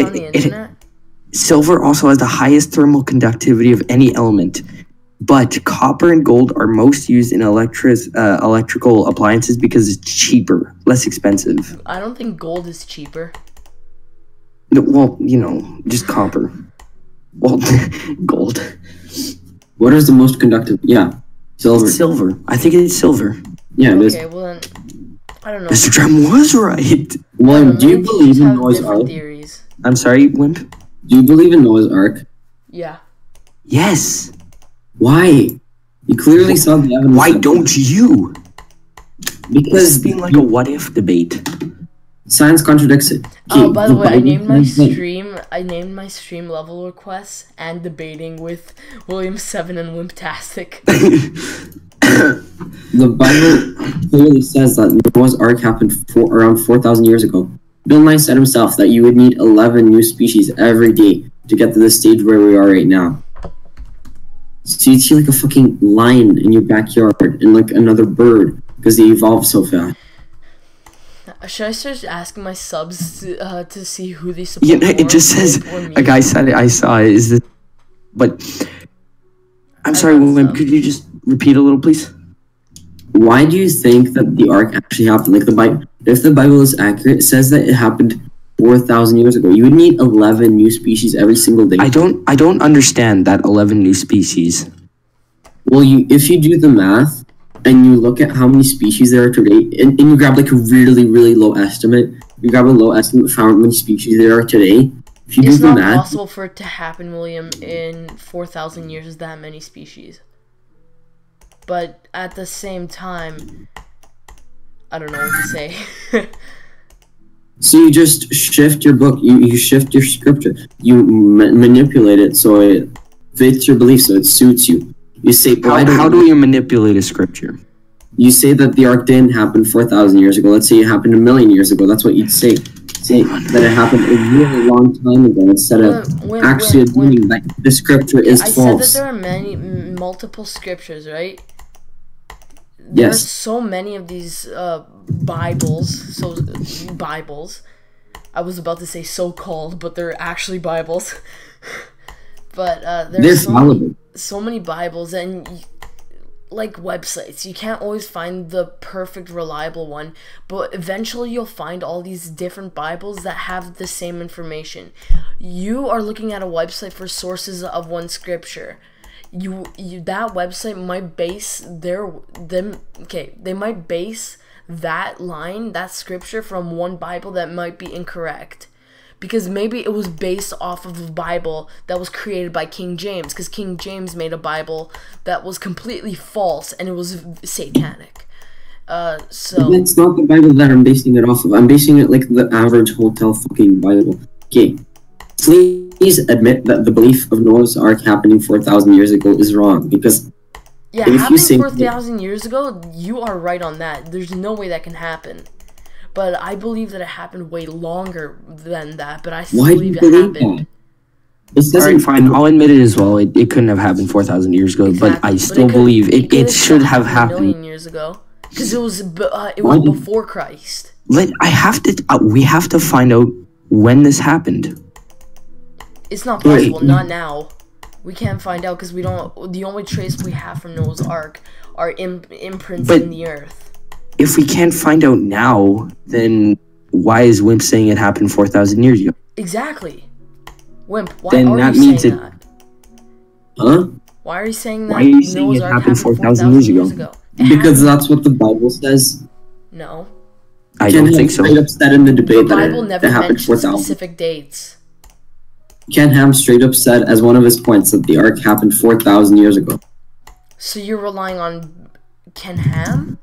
Silver also has the highest thermal conductivity of any element. But copper and gold are most used in electrical appliances because it's cheaper, less expensive. I don't think gold is cheaper. No, well, just copper. Well, gold. What is the most conductive? Yeah, silver. It's silver. I think it's silver. Yeah, it is. Okay, well then, I don't know. Mr. Tram was right. William, do you believe in Noah's Ark? Theories. I'm sorry, Wimp? Do you believe in Noah's Ark? Yeah. Yes. Why? You clearly saw the evidence. Why don't you? Because it's being like a what-if debate. Science contradicts it. Oh, by the way, I named my stream level requests and debating with William7 and Wimptastic. The Bible clearly says that Noah's Ark happened around 4,000 years ago. Bill Nye said himself that you would need 11 new species every day to get to the stage where we are right now. So you'd see like a fucking lion in your backyard and like another bird because they evolved so fast. Should I start asking my subs to see who they support? Yeah, it just says a guy said it. I saw it. Is this? But I'm sorry, William. Could you just repeat a little, please? Why do you think that the Ark actually happened? Like the Bible, if the Bible is accurate, it says that it happened 4,000 years ago. You would need 11 new species every single day. I don't understand that 11 new species. Well, if you do the math and you look at how many species there are today, and you grab like a really, really low estimate, you grab a low estimate for how many species there are today. If you do the math, it's not possible for it to happen, William, in 4,000 years is that many species. But at the same time, I don't know what to say. So you just shift your book, you shift your scripture, you manipulate it so it fits your belief, so it suits you. You say, how do you manipulate a scripture? You say that the Ark didn't happen 4,000 years ago. Let's say it happened 1,000,000 years ago. That's what you'd say. Say that it happened a really long time ago instead of actually admitting that the scripture is false. I said that there are multiple scriptures, right? There are so many of these Bibles. I was about to say so-called, but they're actually Bibles. But there's so many Bibles, and like websites, you can't always find the perfect, reliable one. But eventually, you'll find all these different Bibles that have the same information. You are looking at a website for sources of one scripture. That website might base they might base that scripture from one Bible that might be incorrect, because maybe it was based off of a Bible that was created by King James, because King James made a Bible that was completely false and it was satanic. So it's not the Bible that I'm basing it off of. I'm basing it like the average hotel fucking Bible. Okay, please admit that the belief of Noah's Ark happening 4,000 years ago is wrong, because happening 4,000 years ago, you are right on that. There's no way that can happen. But I believe that it happened way longer than that, but I still believe it happened. This All right, doesn't fine. I'll admit it as well. It couldn't have happened 4,000 years ago, Exactly. but I still believe it should have a happened. million years ago. Because it was before Christ. We have to find out when this happened. It's not possible. Not now. We can't find out because we don't. The only trace we have from Noah's Ark are imprints in the earth. If we can't find out now, then why is Wimp saying it happened 4,000 years ago? Exactly. Wimp, why Then are that you means saying it- that? Huh? Why are you saying that? Why are you saying Noah's it Ark happened 4,000 years years ago? Because that's what the Bible says. No. I don't think so. Straight up said in the The debate Bible that never it happened mentions 4,000. specific dates. Ken Ham straight up said as one of his points that the ark happened 4,000 years ago. So you're relying on Ken Ham?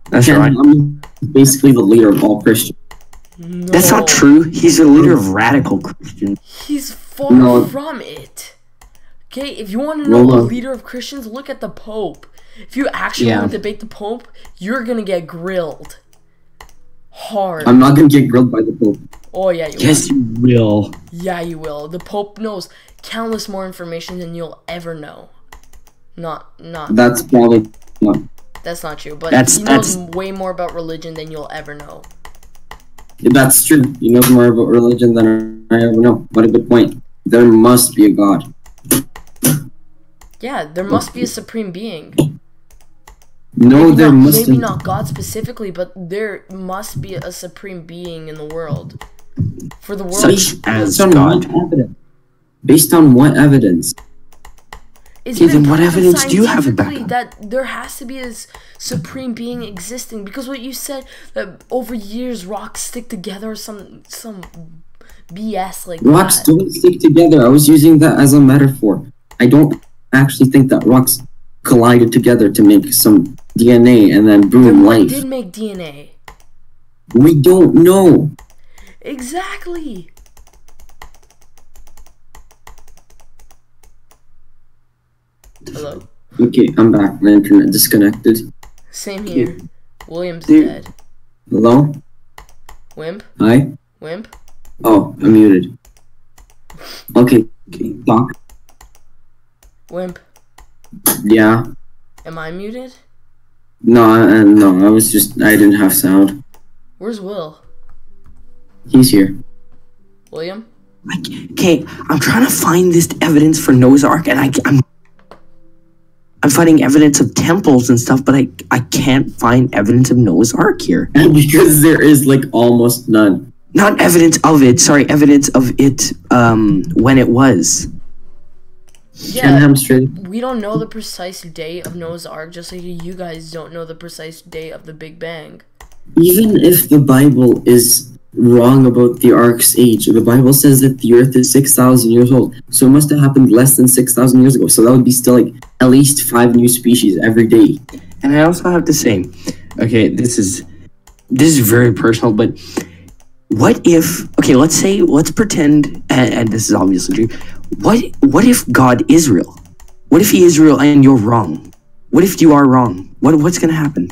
That's Ken right. Ham is basically the leader of all Christians. No. That's not true. He's a leader of radical Christians. He's far No. from it. Okay, if you want to know No. a leader of Christians, look at the Pope. If you actually want to debate the Pope, you're gonna get grilled. Hard. I'm not gonna get grilled by the Pope. Oh yeah, you Yes, you will. will. Yeah, you will. The Pope knows countless more information than you'll ever know. Not. That's probably not. That's not true. But That's- he knows way more about religion than you'll ever know. That's true. You know more about religion than I ever know. What a good point. There must be a God. Yeah, there must be a supreme being. No, Maybe there not, must maybe be. not God specifically, but there must be a supreme being in the world. For the world. Such as Based on God. what evidence? Based on what evidence? Isn't Okay, then it what proven evidence do you have it back scientifically on? that there has to be a supreme being existing? Because what you said that over years rocks stick together or some BS like Rocks that. don't stick together. I was using that as a metaphor. I don't actually think that rocks collided together to make some DNA and then boom, Then what life. did make DNA? We don't know. Exactly. Hello. Okay, I'm back. My internet disconnected. Same here. William's Dude. dead. Hello? Wimp? Hi? Wimp? Oh, I'm muted. Okay, talk. Wimp? Yeah. Am I muted? No, no, I didn't have sound. Where's Will? He's here. William? Okay, I'm trying to find this evidence for Noah's Ark, and I'm finding evidence of temples and stuff, but I can't find evidence of Noah's Ark here. Because there is like almost none. Not evidence of it. Sorry, evidence of it. When it was. Yeah, Hamstring. we don't know the precise date of Noah's Ark, just like you guys don't know the precise date of the Big Bang. Even if the Bible is wrong about the Ark's age, the Bible says that the Earth is 6,000 years old, so it must have happened less than 6,000 years ago. So that would be still like at least 5 new species every day. And I also have to say, okay, this is very personal, but what if, okay, let's pretend, and this is obviously true, what if God is real? What if he is real and you're wrong? What if you are wrong? What's gonna happen?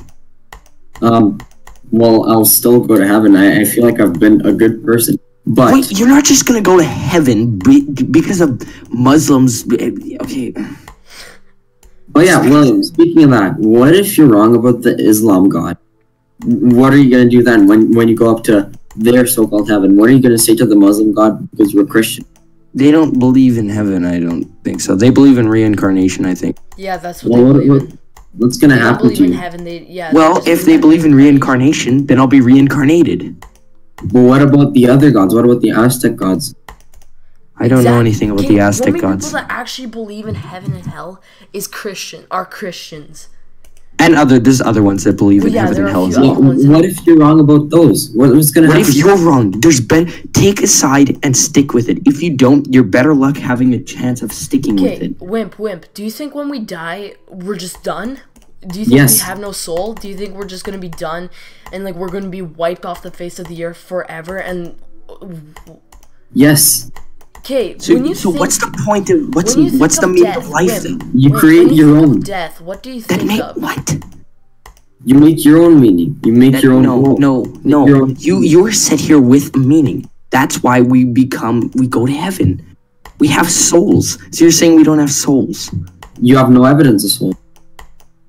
Well, I'll still go to heaven. I feel like I've been a good person. But Wait, you're not just gonna go to heaven because of Muslims, okay. oh yeah, William, speaking of that, what if you're wrong about the Islam God? What are you gonna do then when you go up to their so-called heaven? What are you gonna say to the Muslim God because you're a Christian? They don't believe in heaven, I don't think so. They believe in reincarnation, I think. Yeah, that's what Well, they believe in. what's gonna They don't happen believe to in you? heaven. Well, if they believe in reincarnation, then I'll be reincarnated. But what about the other gods? What about the Aztec gods? I don't know anything about the Aztec gods. gods. People that actually believe in heaven and hell are Christians. And there's other ones that believe in Well, yeah, heaven there and are hell a as few well. other ones. What if you're wrong about those? What's gonna What happen? if you're wrong? Take a side and stick with it. If you don't, you're better luck having a chance of sticking with Okay, it. Wimp, do you think when we die, we're just done? Do you think Yes. we have no soul? Do you think we're just gonna be done and like we're gonna be wiped off the face of the earth forever? And Yes. okay, So, when you think, what's the point of what's when you think the of meaning death, of life Wimp, then? You Wimp, create when you your think of own. death. What do you That think make of? what? You make your own meaning. You make your own world. No. Your own- You're set here with a meaning. That's why we go to heaven. We have souls. So you're saying we don't have souls? You have no evidence of soul.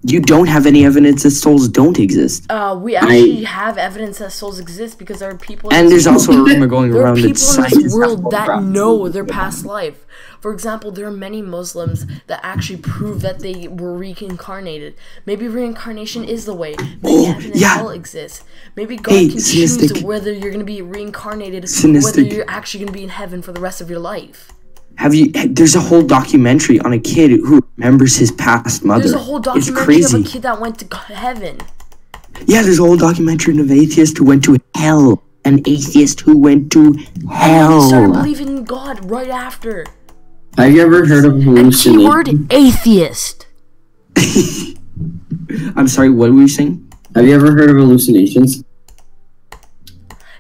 You don't have any evidence that souls don't exist. We actually have evidence that souls exist because there are people. And there's also a rumor going there are around that people in scientists this world that have know their past life. For example, there are many Muslims that actually prove that they were reincarnated. Maybe reincarnation is the way. Maybe heaven and hell exists. Maybe God can choose whether you're going to be reincarnated or whether you're actually going to be in heaven for the rest of your life. There's a whole documentary on a kid who remembers his past mother. There's a whole documentary of a kid that went to heaven. Yeah, there's a whole documentary of an atheist who went to hell. An atheist who went to hell. He started believing in God right after. Have you ever heard of hallucination? And keyword atheist. I'm sorry, what were you saying? Have you ever heard of hallucinations?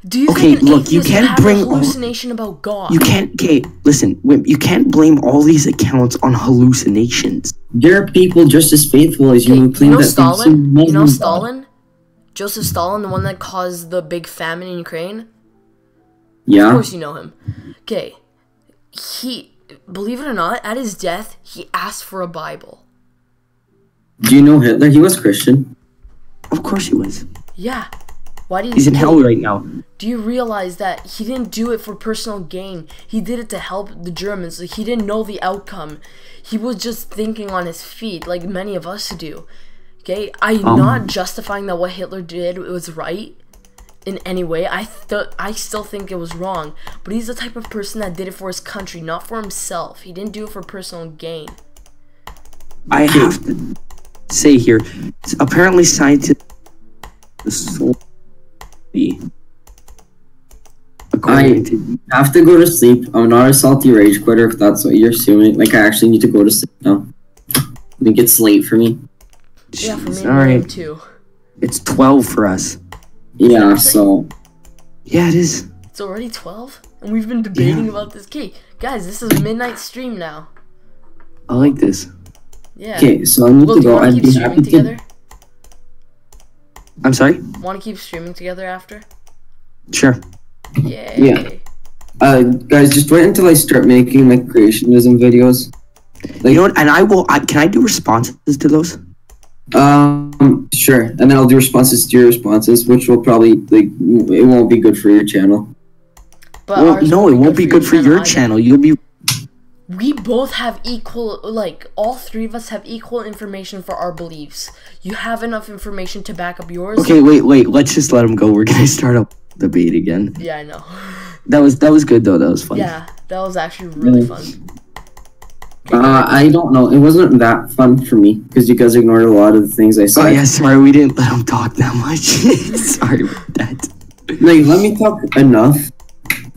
Do you think you can't bring a hallucination about God? You can't. Okay, listen, Wimp, you can't blame all these accounts on hallucinations. There are people just as faithful as you who claim that Stalin? You know Stalin? Joseph Stalin, the one that caused the big famine in Ukraine? Yeah. Of course you know him. Okay. He, believe it or not, at his death, he asked for a Bible. Do you know Hitler? He was Christian. Of course he was. Yeah. Why did He's in hell right now. Do you realize that he didn't do it for personal gain? He did it to help the Germans. He didn't know the outcome. He was just thinking on his feet, like many of us do. Okay, I'm not justifying that what Hitler did was right in any way. I still think it was wrong. But he's the type of person that did it for his country, not for himself. He didn't do it for personal gain. I have to say here, apparently scientists. I have to go to sleep. I'm not a salty rage quitter if that's what you're assuming. Like, I actually need to go to sleep now. I think it's late for me. Yeah, for me, right. Too. It's 12 for us. Yeah, so. Yeah, it is. It's already 12? And we've been debating about this cake. Guys, this is a midnight stream now. I like this. Yeah. Okay, so I need to go. I'd be happy together? I'm sorry? Want to keep streaming together after? Sure. Yay. Yeah. Guys, just wait until I start making my creationism videos. Like, you know what? And can I do responses to those? Sure. And then I'll do responses to your responses, which will probably, like, it won't be good for your channel. But well, no, it won't be good for your channel. You'll be... We both have equal, like, all three of us have equal information for our beliefs. You have enough information to back up yours. Okay, wait. Let's just let him go. We're gonna start a debate again. Yeah, I know. That was good, though. That was fun. Yeah, that was actually really fun. I don't know. It wasn't that fun for me, because you guys ignored a lot of the things I said. Oh, yeah, sorry. We didn't let him talk that much. Sorry about that. Like, let me talk enough.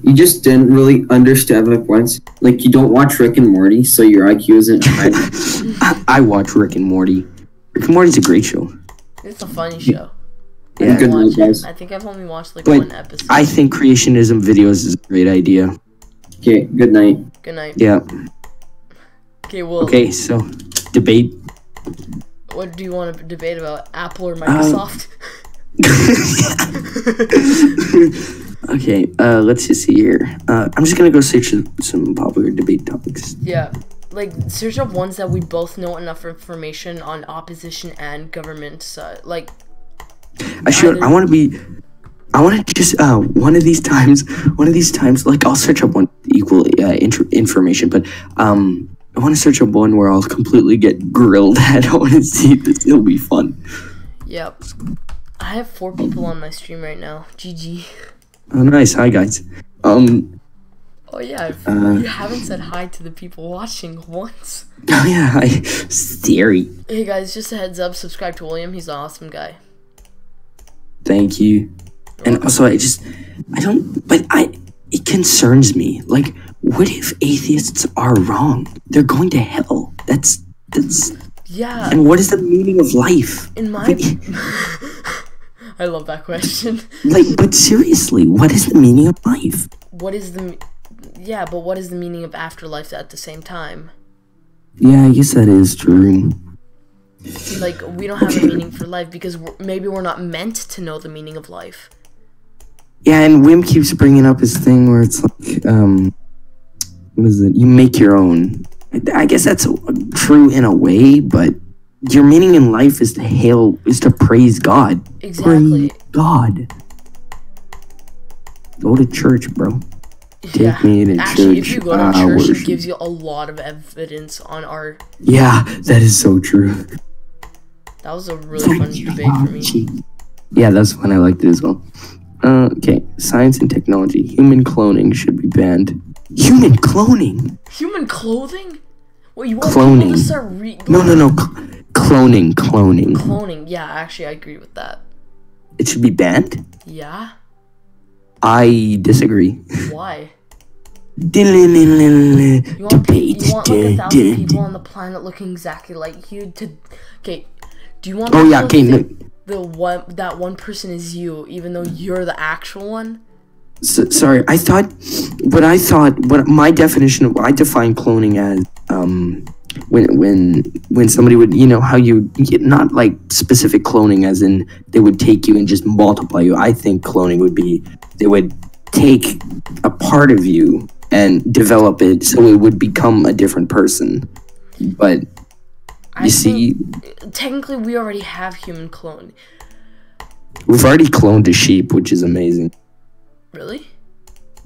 You just didn't really understand my points. Like, you don't watch Rick and Morty, so your IQ isn't high. I watch Rick and Morty. Rick and Morty's a great show. It's a funny show. Yeah, good night, guys. I think I've only watched, like, one episode. I think creationism videos is a great idea. Okay, good night. Good night. Yeah. Okay, well... Okay, so, debate. What do you want to debate about? Apple or Microsoft? Okay, let's just see here. I'm just gonna go search some popular debate topics. Yeah, like, search up ones that we both know enough information on opposition and government, like... I want to just, one of these times, like, I'll search up one equal information, but, I want to search up one where I'll completely get grilled at. I want to see this. It'll be fun. Yep. I have 4 people on my stream right now. GG. Oh, nice. Hi, guys. Oh, yeah. You haven't said hi to the people watching once. Oh, yeah. Hi. Scary. Hey, guys, just a heads up. Subscribe to William. He's an awesome guy. Thank you. And also, it concerns me. Like, what if atheists are wrong? They're going to hell. That's... Yeah. And what is the meaning of life? In my... I love that question. Like, but seriously, what is the meaning of life? Yeah, but what is the meaning of afterlife at the same time? Yeah, I guess that is true. Like, we don't have a meaning for life because maybe we're not meant to know the meaning of life. Yeah, and Wim keeps bringing up his thing where it's like, what is it? You make your own. I guess that's true in a way, but your meaning in life is to praise God. Exactly. Praise God. Go to church, bro. Take me to actually, church. if you go to church, it gives you a lot of evidence on our... Yeah, that is so true. That was a really fun debate for me. Yeah, that's fun. I liked it as well. Okay, science and technology. Human cloning should be banned. Human cloning? Human clothing? What, you want cloning. people to start No. Cloning. Cloning, yeah, actually, I agree with that. It should be banned? Yeah? I disagree. Why? Debate. You want like 1,000 people on the planet looking exactly like you to... Okay, do you want that one person is you, even though you're the actual one? Sorry, what my definition of... I define cloning as, when somebody would, you know, how you get, not like specific cloning as in they would take you and just multiply you. I think cloning would be, they would take a part of you and develop it so it would become a different person. But you see, technically we already have human clone. We've already cloned a sheep, which is amazing. Really?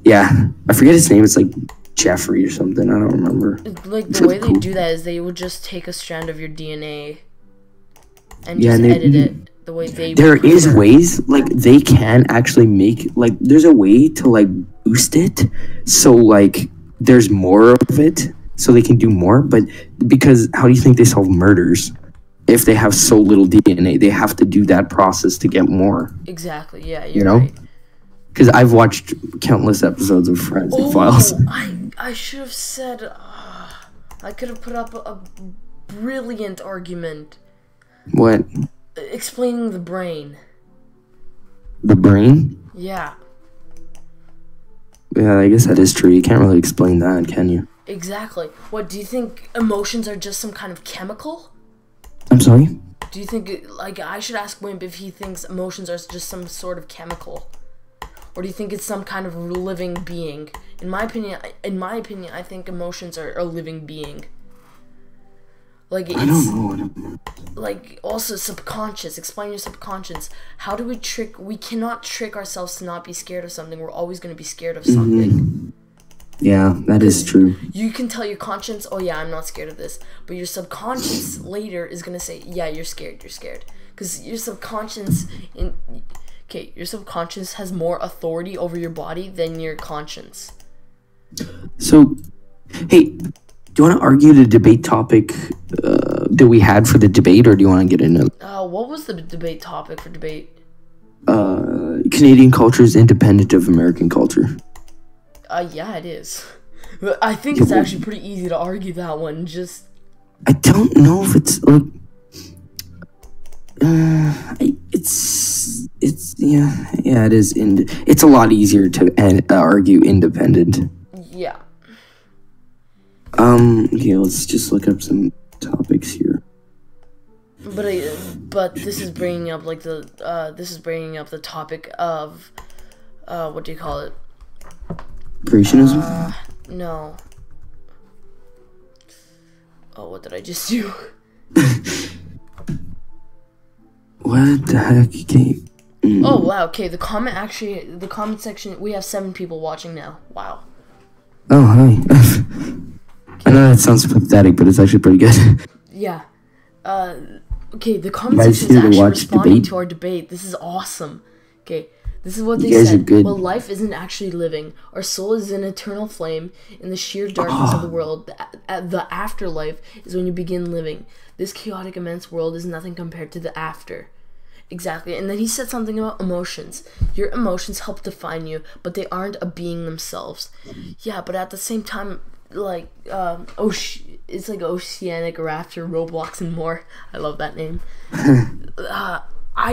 Yeah, I forget his name. It's like Jeffrey or something. I don't remember. Like, the way they do that is they would just take a strand of your DNA and just edit it the way they There is ways, like, they can actually make, like, there's a way to, like, boost it so, like, there's more of it so they can do more. But because how do you think they solve murders? If they have so little DNA, they have to do that process to get more. Exactly, yeah, you're right. Because I've watched countless episodes of Forensic Files. I should have said... I could have put up a brilliant argument. What? Explaining the brain. The brain? Yeah. Yeah, I guess that is true. You can't really explain that, can you? Exactly. What, do you think emotions are just some kind of chemical? I'm sorry? Do you think, like, I should ask Wimp if he thinks emotions are just some sort of chemical? Or do you think it's some kind of living being? In my opinion, I think emotions are a living being. Like, it's... I don't know. Like, also, subconscious. Explain your subconscious. How do we trick... We cannot trick ourselves to not be scared of something. We're always going to be scared of something. Yeah, that is true. You can tell your conscience, oh yeah, I'm not scared of this. But your subconscious later is going to say, yeah, you're scared. Because your subconscious... Okay, your subconscious has more authority over your body than your conscience. So, hey, do you want to argue the debate topic that we had for the debate, or do you want to get into it? What was the debate topic for debate? Canadian culture is independent of American culture. Yeah, it is. I think it's actually pretty easy to argue that one, just... I don't know if it's, like... it is. It's a lot easier to argue independent. Yeah. Okay, let's just look up some topics here. But this is bringing up like the topic of what do you call it? Creationism? No. Oh, what did I just do? What the heck? Okay. Oh wow, okay, the comment section, we have 7 people watching now. Wow. Oh, hi. I know that sounds pathetic, but it's actually pretty good. Yeah. Okay, the comment section is actually responding to our debate. This is awesome. Okay, this is what they said. Well, life isn't actually living. Our soul is an eternal flame in the sheer darkness of the world. The afterlife is when you begin living. This chaotic, immense world is nothing compared to the after. Exactly. And then he said something about emotions. Your emotions help define you, but they aren't a being themselves. Yeah, but at the same time, like, it's like Oceanic, Rapture, Roblox, and more. I love that name. I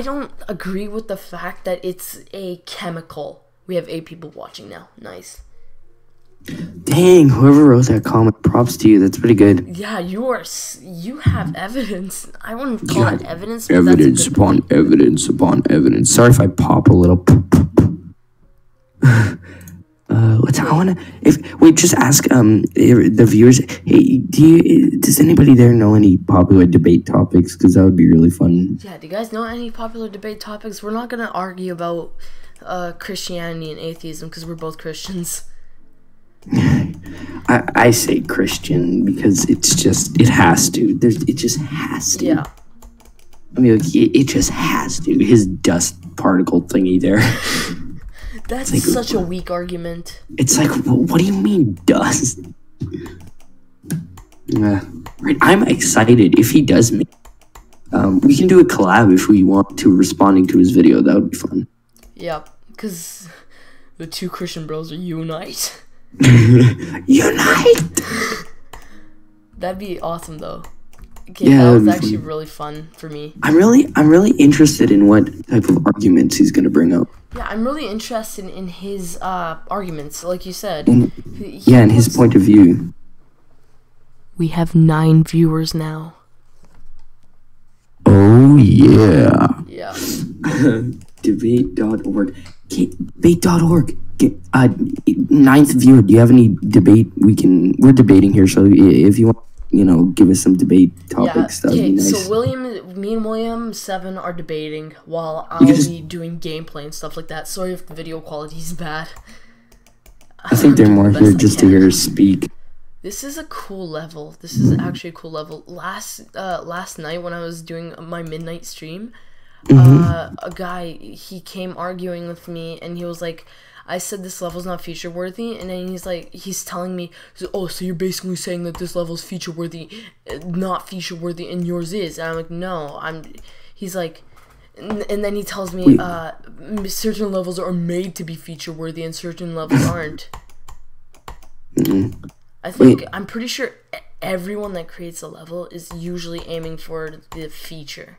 don't agree with the fact that it's a chemical. We have 8 people watching now. Nice. Dang, whoever wrote that comment, props to you. That's pretty good. Yeah, you have evidence. I wouldn't call it evidence. Evidence upon evidence upon evidence. Sorry if I pop a little. I wanna just ask the viewers. Hey, does anybody there know any popular debate topics? Because that would be really fun. Yeah, do you guys know any popular debate topics? We're not gonna argue about Christianity and atheism because we're both Christians. I say Christian because it has to. It just has to. Yeah. I mean, like, it just has to. His dust particle thingy there. That's like, such a weak argument. It's like, what do you mean dust? Right. I'm excited if he does make. We can do a collab if we want to, responding to his video. That would be fun. Yeah, because the two Christian bros are unite. Unite. That'd be awesome, though. Okay, yeah, that was actually really fun for me. I'm really interested in what type of arguments he's gonna bring up. Yeah, I'm really interested in his arguments, like you said. And his point of view. We have 9 viewers now. Oh yeah. Yeah. Debate.org. Debate.org. 9th viewer. Do you have any debate? We're debating here, so if you want, give us some debate topics. That would be nice. So me and William7 are debating while I'll be doing gameplay and stuff like that. Sorry if the video quality is bad. I think they're more here just to hear us speak. This is a cool level. This is actually a cool level. Last night when I was doing my midnight stream, a guy, he came arguing with me, and he was like, I said this level's not feature worthy, and then he's telling me, oh, so you're basically saying that this level's feature worthy, not feature worthy, and yours is. And I'm like, no, he's like, and then he tells me, certain levels are made to be feature worthy and certain levels aren't. I'm pretty sure everyone that creates a level is usually aiming for the feature.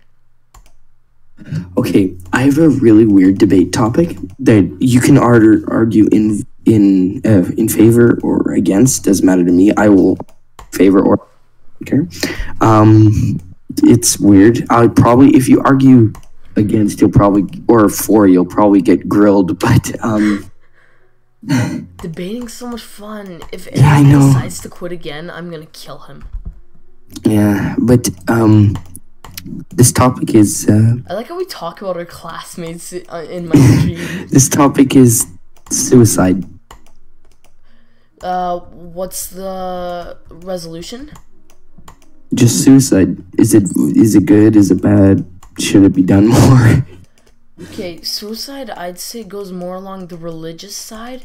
Okay, I have a really weird debate topic that you can argue in favor or against. Doesn't matter to me. I will favor or care. It's weird. If you argue against, you'll probably get grilled. But debating's so much fun. If anyone decides to quit again, I'm gonna kill him. Yeah, but this topic is. I like how we talk about our classmates in my stream. This topic is suicide. What's the resolution? Just suicide. Is it good? Is it bad? Should it be done more? Okay, suicide, I'd say, goes more along the religious side.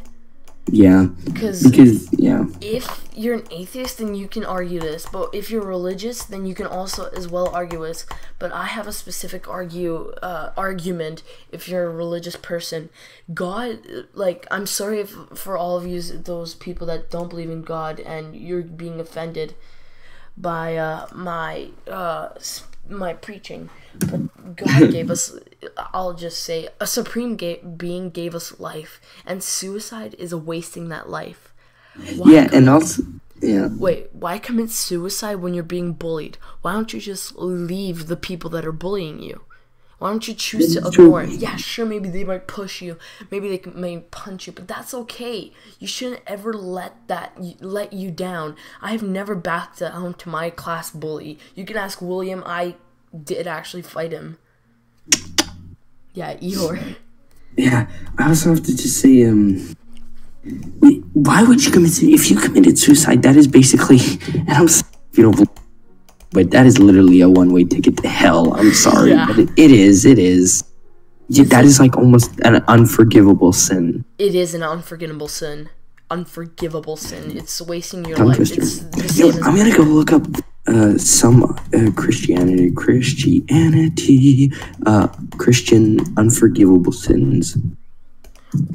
Yeah. Because if you're an atheist, then you can argue this. But if you're religious, then you can also as well argue this. But I have a specific argument if you're a religious person. God, I'm sorry for all of you, those people that don't believe in God, and you're being offended by my preaching. But God gave us, I'll just say, a supreme being gave us life, and suicide is wasting that life. Wait, why commit suicide when you're being bullied? Why don't you just leave the people that are bullying you? Why don't you choose to ignore it? Yeah, sure, maybe they might push you, maybe they may punch you, but that's okay. You shouldn't ever let you down. I have never backed down to my class bully. You can ask William, I did actually fight him. Yeah, Eeyore. Yeah, I also have to just say, wait, why would you commit suicide? If you committed suicide, that is basically, and I'm sorry if you don't, but that is literally a one-way ticket to hell. I'm sorry, but it is. Yeah, that is like almost an unforgivable sin. It is an unforgivable sin. It's wasting your life. It's the same I'm gonna go look up some Christian unforgivable sins.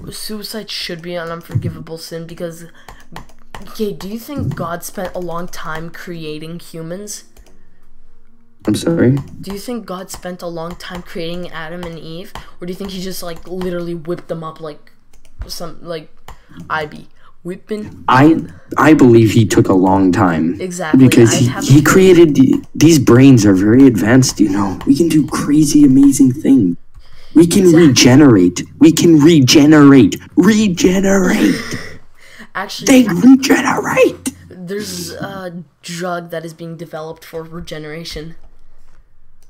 Suicide should be an unforgivable sin because, okay, do you think God spent a long time creating humans? I'm sorry? Do you think God spent a long time creating Adam and Eve? Or do you think he just, literally whipped them up like Ivy? Whipping? I believe he took a long time. Exactly. Because he created, these brains are very advanced, We can do crazy, amazing things. We can regenerate. Actually, They regenerate. there's a drug that is being developed for regeneration.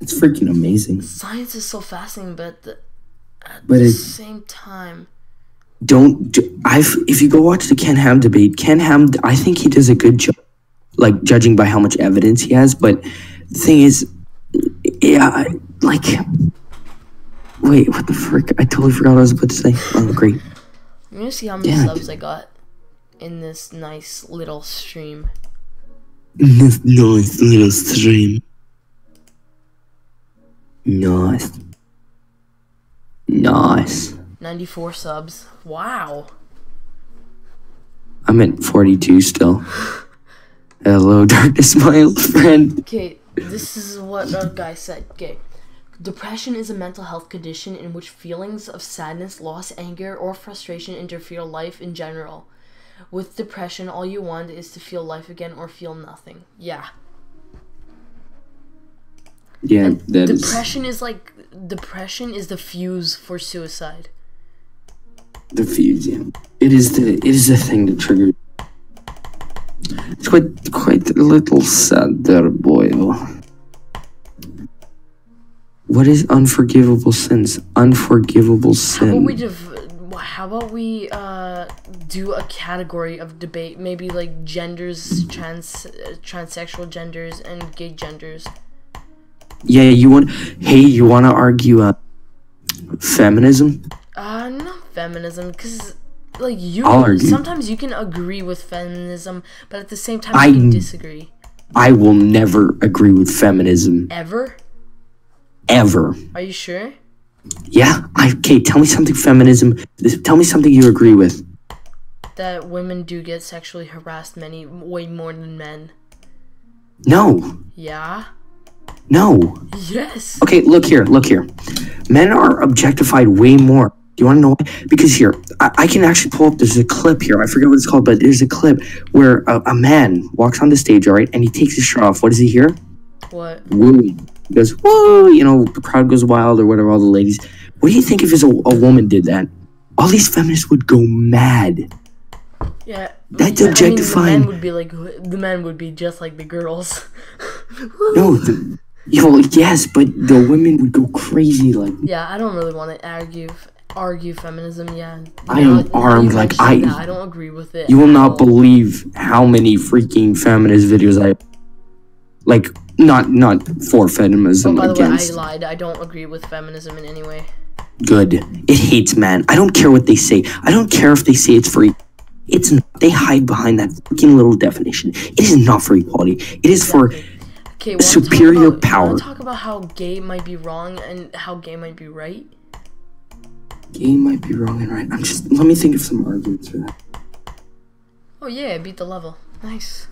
It's freaking amazing. Science is so fascinating, but at But the it's same time, if you go watch the Ken Ham debate, Ken Ham, I think he does a good job, like judging by how much evidence he has. But the thing is, yeah, like, wait, what the frick? I totally forgot what I was about to say. Oh, great. I'm gonna see how many subs I got in this nice little stream. This nice little stream. Nice. Nice. 94 subs. Wow. I'm at 42 still. Hello, darkness, my old friend. Okay, this is what a guy said. Okay. Depression is a mental health condition in which feelings of sadness, loss, anger, or frustration interfere life in general. With depression, all you want is to feel life again or feel nothing. Yeah. Yeah, And that is. depression is the fuse for suicide. The fuse, yeah. It is the thing that triggers. It's quite a little sad there, boy. What is unforgivable sins? Unforgivable sin. How about we do a category of debate? Maybe like genders, transsexual genders, and gay genders. Yeah, you want to argue feminism? Not feminism, because like sometimes you can agree with feminism, but at the same time you can disagree. I will never agree with feminism. Ever? Ever. Are you sure? Yeah. Okay, tell me something feminism. Tell me something you agree with. That women do get sexually harassed way more than men. No. Yeah? No. Yes. Okay, look here. Men are objectified way more. Do you want to know why? Because here, I can actually pull up, there's a clip here. I forget what it's called, but there's a clip where a man walks on the stage, all right, and he takes his shirt off. What does he hear? What? Woo. He goes, woo, the crowd goes wild or whatever, all the ladies. What do you think if a woman did that? All these feminists would go mad. Yeah. That's objectifying. The men would be just like the girls. No, yes, but the women would go crazy, like. Yeah, I don't really want to argue feminism. Yeah, I am armed, like I don't agree with it. You will not believe how many freaking feminist videos I like. Not for feminism. By the against. way, I lied. I don't agree with feminism in any way. Good. It hates man. I don't care what they say. I don't care if they say it's free. It's not. They hide behind that freaking little definition. It is not for equality. It is for superior power. Want to talk about how gay might be wrong and how gay might be right? Gay might be wrong and right. Let me think of some arguments for that. Oh yeah, I beat the level. Nice.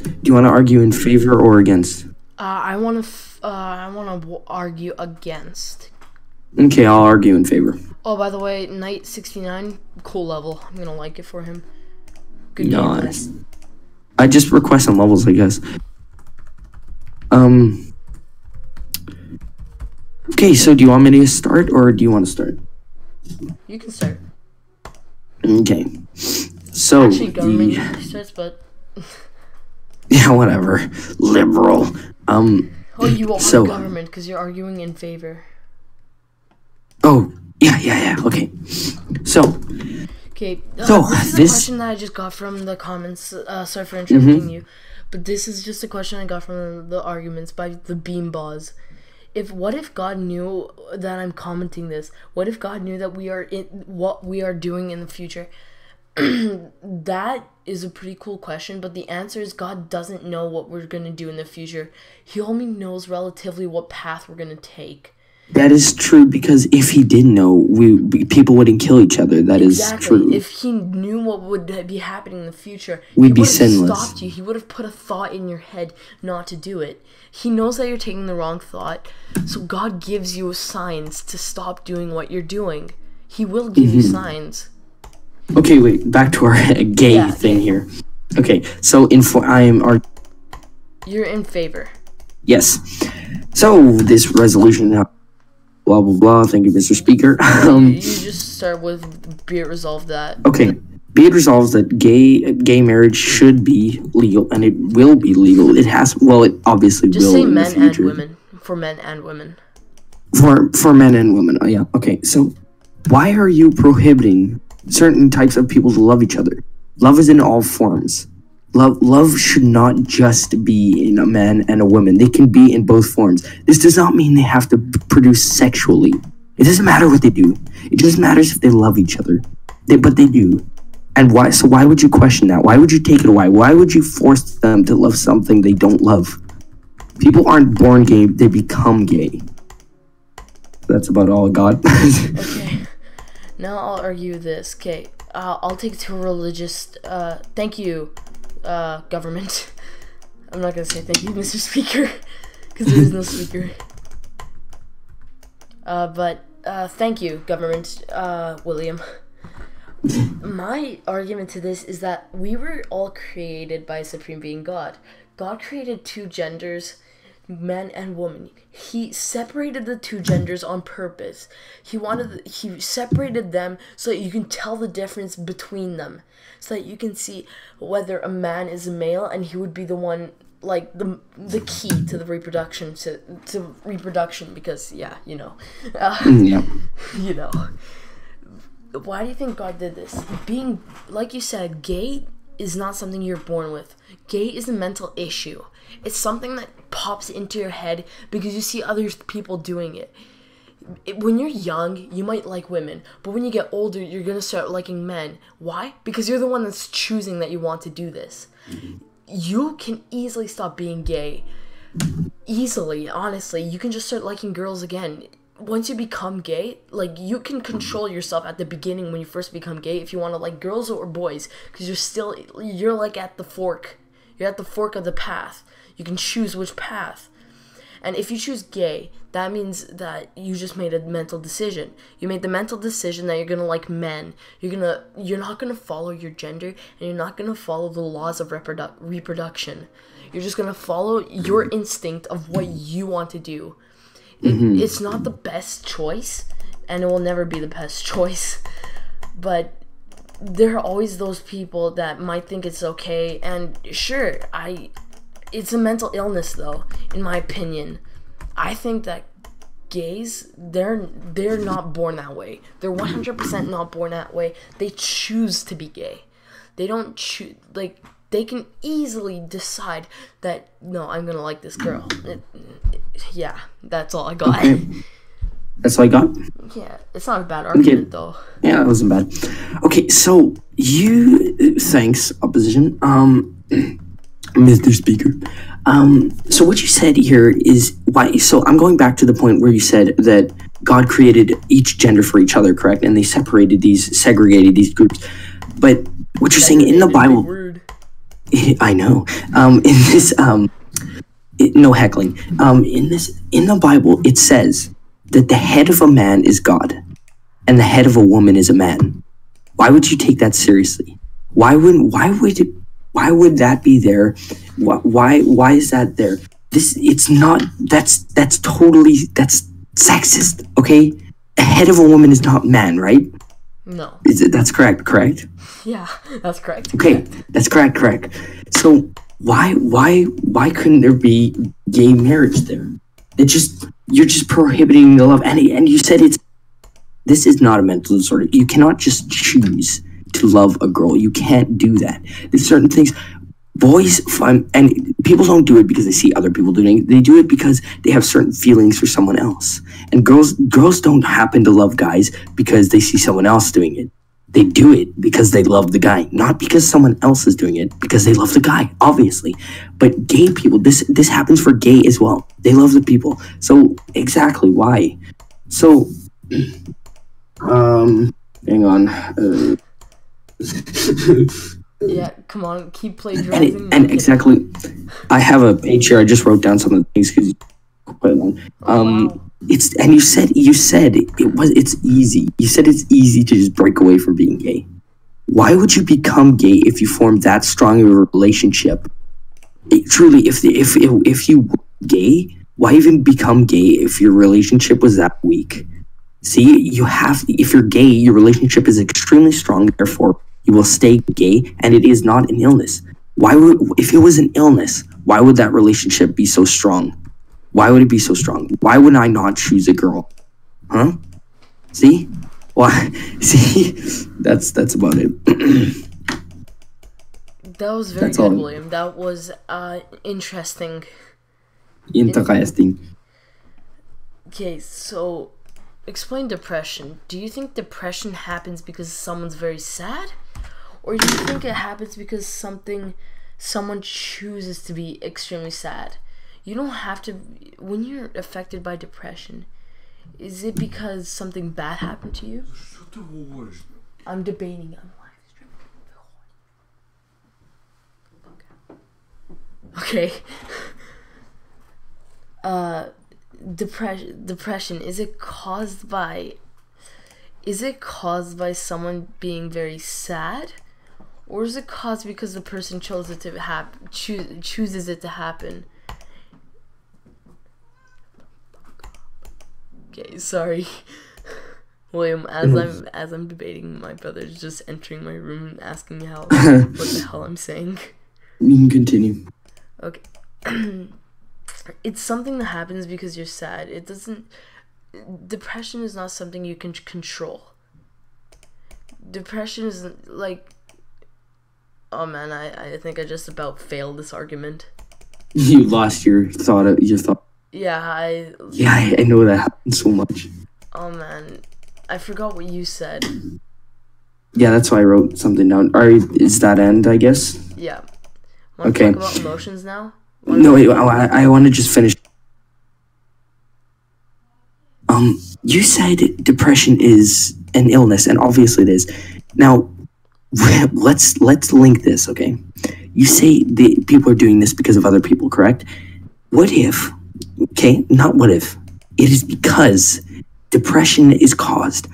Do you want to argue in favor or against? I want to argue against. Okay, I'll argue in favor. Oh, by the way, Knight 69, cool level. I'm gonna like it for him. Good nice. I just request some levels, I guess. Okay, so do you want me to start or do you want to start? You can start. Okay. So actually, government starts, but. Yeah, whatever. Liberal. Oh, you are government because you're arguing in favor. Oh, yeah. Okay. So. Okay. This is a question that I just got from the comments. Sorry for interrupting you, but this is just a question I got from the arguments by the Beanbaz. What if God knew that I'm commenting this? What if God knew that we are in what we are doing in the future? That is a pretty cool question, but the answer is God doesn't know what we're going to do in the future. He only knows relatively what path we're going to take. That is true, because if he did know, people wouldn't kill each other. That is true. If he knew what would be happening in the future, we'd be sinless. He would have stopped you. He would have put a thought in your head not to do it. He knows that you're taking the wrong thought, so God gives you signs to stop doing what you're doing. He will give you signs. Okay, wait. Back to our gay thing here. Okay, so you're in favor. Yes. So this resolution, blah blah blah. Thank you, Mr. Speaker. You just start with be it resolved that. Okay. Be it resolved that gay marriage should be legal, and it will be legal. It has, well, it obviously Just will say in the men and future. women. For men and women. For men and women. Oh yeah. Okay. So why are you prohibiting certain types of people to love each other? Love is in all forms. Love should not just be in a man and a woman. They can be in both forms. This does not mean they have to produce sexually. It doesn't matter what they do. It just matters if they love each other. But they do. And why? So why would you question that? Why would you take it away? Why would you force them to love something they don't love? People aren't born gay, they become gay. That's about all I got. Okay. Now I'll argue this. Okay. I'll take it to a religious, thank you, government. I'm not gonna say thank you, Mr. Speaker, because there is no speaker. But thank you, government, William. My argument to this is that we were all created by a supreme being, God. God created two genders, man and woman. He separated the two genders on purpose. He separated them so that you can tell the difference between them, so that you can see whether a man is a male and he would be the one, like the key to the reproduction to reproduction, because yeah, you know. Yeah. You know. Why do you think God did this? Being, like you said, gay is not something you're born with. Gay is a mental issue. It's something that pops into your head because you see other people doing it. When you're young, you might like women, but when you get older, you're going to start liking men. Why? Because you're the one that's choosing that you want to do this. You can easily stop being gay. Easily, honestly. You can just start liking girls again. Once you become gay, like, you can control yourself at the beginning when you first become gay if you want to like girls or boys, because you're like at the fork. You're at the fork of the path. You can choose which path. And if you choose gay, that means that you just made a mental decision. You made the mental decision that you're gonna like men. You're not gonna follow your gender, and you're not gonna follow the laws of reproduction. You're just gonna follow your instinct of what you want to do. It's not the best choice, and it will never be the best choice, but there are always those people that might think it's okay, and sure, it's a mental illness though, in my opinion. I think that gays, they're not born that way. They're 100% not born that way. They choose to be gay. They don't choose, like, they can easily decide that, no, I'm gonna like this girl. Yeah, that's all I got. Okay. That's all I got? Yeah, it's not a bad argument, though. Yeah, it wasn't bad. Okay, so thanks, opposition, Mr. Speaker. So what you said here is why, so I'm going back to the point where you said that God created each gender for each other, correct? And they segregated these groups. But what you're saying in the Bible, I know, in this, no heckling. In the Bible, it says that the head of a man is God, and the head of a woman is a man. Why would you take that seriously? Why would that be there? Why is that there? It's not. That's sexist. Okay, the head of a woman is not man, right? No. That's correct? Yeah, that's correct. Okay, that's correct. So why couldn't there be gay marriage there? You're just prohibiting the love, and you said this is not a mental disorder. You cannot just choose to love a girl. You can't do that. There's certain things. Boys and people don't do it because they see other people doing it. They do it because they have certain feelings for someone else. And girls don't happen to love guys because they see someone else doing it. They do it because they love the guy, not because someone else is doing it, because they love the guy, obviously. But gay people, this happens for gay as well. They love the people. So exactly why? So hang on. Yeah, come on, keep plagiarizing. And exactly, I have a page here. I just wrote down some of the things because quite long. Wow. You said it's easy. You said it's easy to just break away from being gay. Why would you become gay if you form that strong of a relationship? Truly, if you were gay, why even become gay if your relationship was that weak? See, if you're gay, your relationship is extremely strong. Therefore, you will stay gay, and it is not an illness. Why would, if it was an illness, why would that relationship be so strong? Why would it be so strong? Why would I not choose a girl? Huh? See? Why? See? That's about it. That was very good, William. That was interesting. Interesting. Okay, so explain depression. Do you think depression happens because someone's very sad? Or do you think it happens because someone chooses to be extremely sad? You don't have to, when you're affected by depression, is it because something bad happened to you? I'm debating on live stream. Okay. Depression, is it caused by someone being very sad? Or is it caused because the person chose it to chooses it to happen? Okay, sorry. William, as I'm debating, my brother's just entering my room and asking me what the hell I'm saying. You can continue. Okay. It's something that happens because you're sad. Depression is not something you can control. Depression is like, oh man, I think I just about failed this argument. You lost your thought. Yeah, I know that happens so much. Oh man, I forgot what you said. Yeah, that's why I wrote something down. Is that end, I guess? Yeah. Want to talk about emotions now? No, wait, I want to just finish. You said depression is an illness, and obviously it is. Now, let's link this, okay? You say the people are doing this because of other people, correct? What if, okay, not what if, it is because depression is caused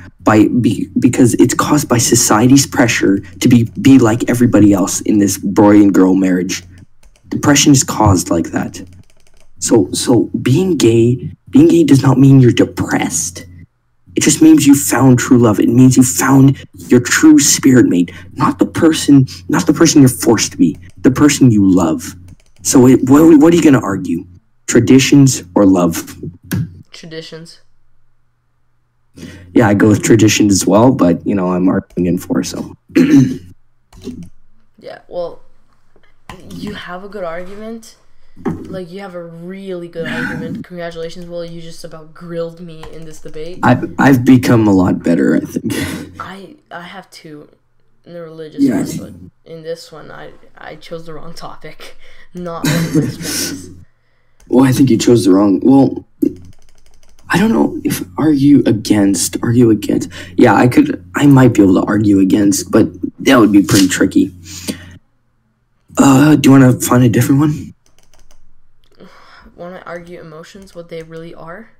because it's caused by society's pressure to be like everybody else in this boy and girl marriage. Depression is caused like that. So being gay does not mean you're depressed. It just means you found true love. It means you found your true spirit mate, not the person you're forced to be, the person you love. So what are you gonna argue? Traditions or love? Traditions. Yeah, I go with traditions as well, but I'm arguing in for so. Yeah, well, you have a good argument. Like, you have a really good argument. Congratulations, Will. You just about grilled me in this debate. I've become a lot better, I think. I have too in the religious one, but in this one, I chose the wrong topic. Not one of my strengths. Well, I think you chose the wrong. Well, I don't know if argue against. Yeah, I might be able to argue against, but that would be pretty tricky. Do you want to find a different one? Want to argue emotions, what they really are?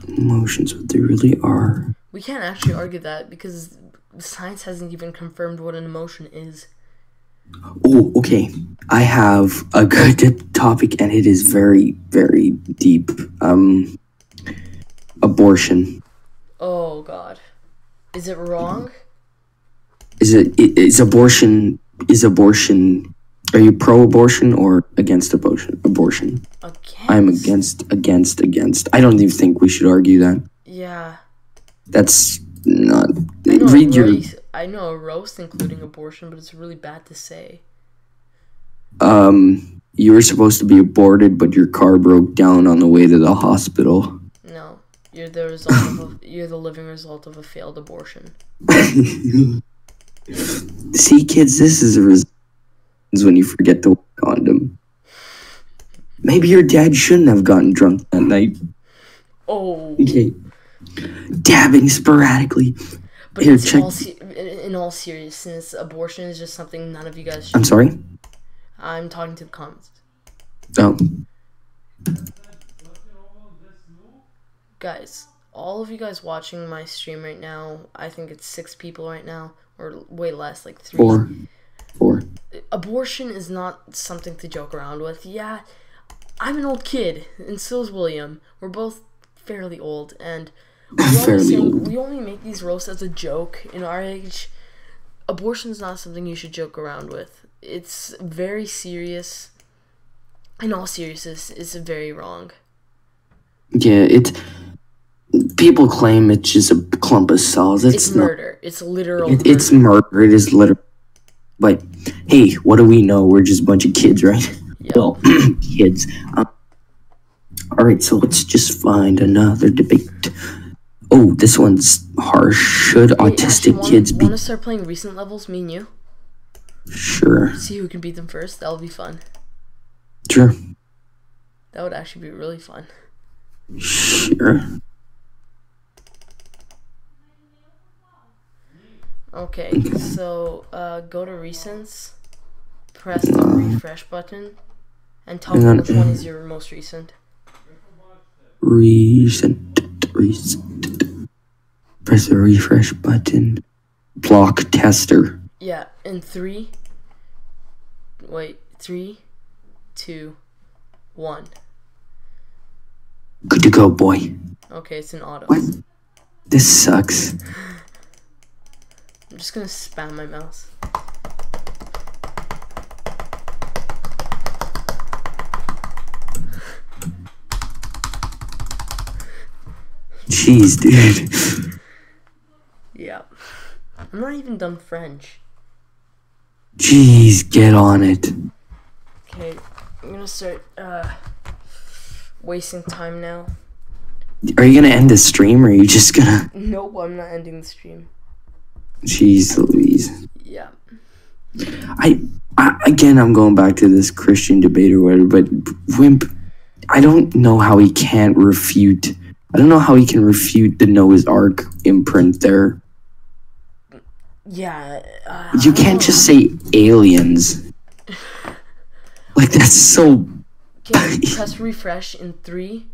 Emotions, what they really are. We can't actually argue that because science hasn't even confirmed what an emotion is. Oh, okay. I have a good topic, and it is very, very deep. Abortion. Oh God, is it wrong? Is abortion? Are you pro-abortion or against abortion? Against. I'm against. I don't even think we should argue that. Yeah. That's not. I know a roast including abortion, but it's really bad to say. You were supposed to be aborted, but your car broke down on the way to the hospital. No, you're the living result of a failed abortion. See, kids, this is a result when you forget the condom. Maybe your dad shouldn't have gotten drunk that night. Oh. Okay. Dabbing sporadically. But here, check. In all seriousness, abortion is just something none of you guys should. I'm sorry? I'm talking to the comments. Oh. Guys, all of you guys watching my stream right now, I think it's 6 people right now, or way less, like 3. 4. Abortion is not something to joke around with. Yeah, I'm an old kid, and so is William. We're both fairly old, and we only make these roasts as a joke in our age. abortion's not something you should joke around with. It's very serious. In all seriousness, it's very wrong. Yeah, people claim it's just a clump of cells. It's murder. It's literal murder. It's murder. It is literal. But hey, what do we know? We're just a bunch of kids, right? Yep. Well, kids. All right, so let's just find another debate. Oh, this one's harsh. Should autistic kids be... Want to start playing recent levels, me and you? Sure. See who can beat them first. That'll be fun. Sure. That would actually be really fun. Sure. Okay, so go to recents, press the refresh button, and tell me which one is your most recent. Recent. Press the refresh button. Block tester. Yeah, in 3, 2, 1. Good to go, boy. Okay, it's in auto. What? This sucks. I'm just gonna spam my mouse. Jeez, dude. Yeah. I'm not even done French. Jeez, get on it. Okay, I'm gonna start wasting time now. Are you gonna end the stream, or are you just gonna... Nope, I'm not ending the stream. Jeez Louise. Yeah. Again, I'm going back to this Christian debate or whatever, but Wimp, I don't know how he can't refute... I don't know how he can refute the Noah's Ark imprint there. Yeah. You can't just say aliens. Like, that's so... Okay, press refresh in 3,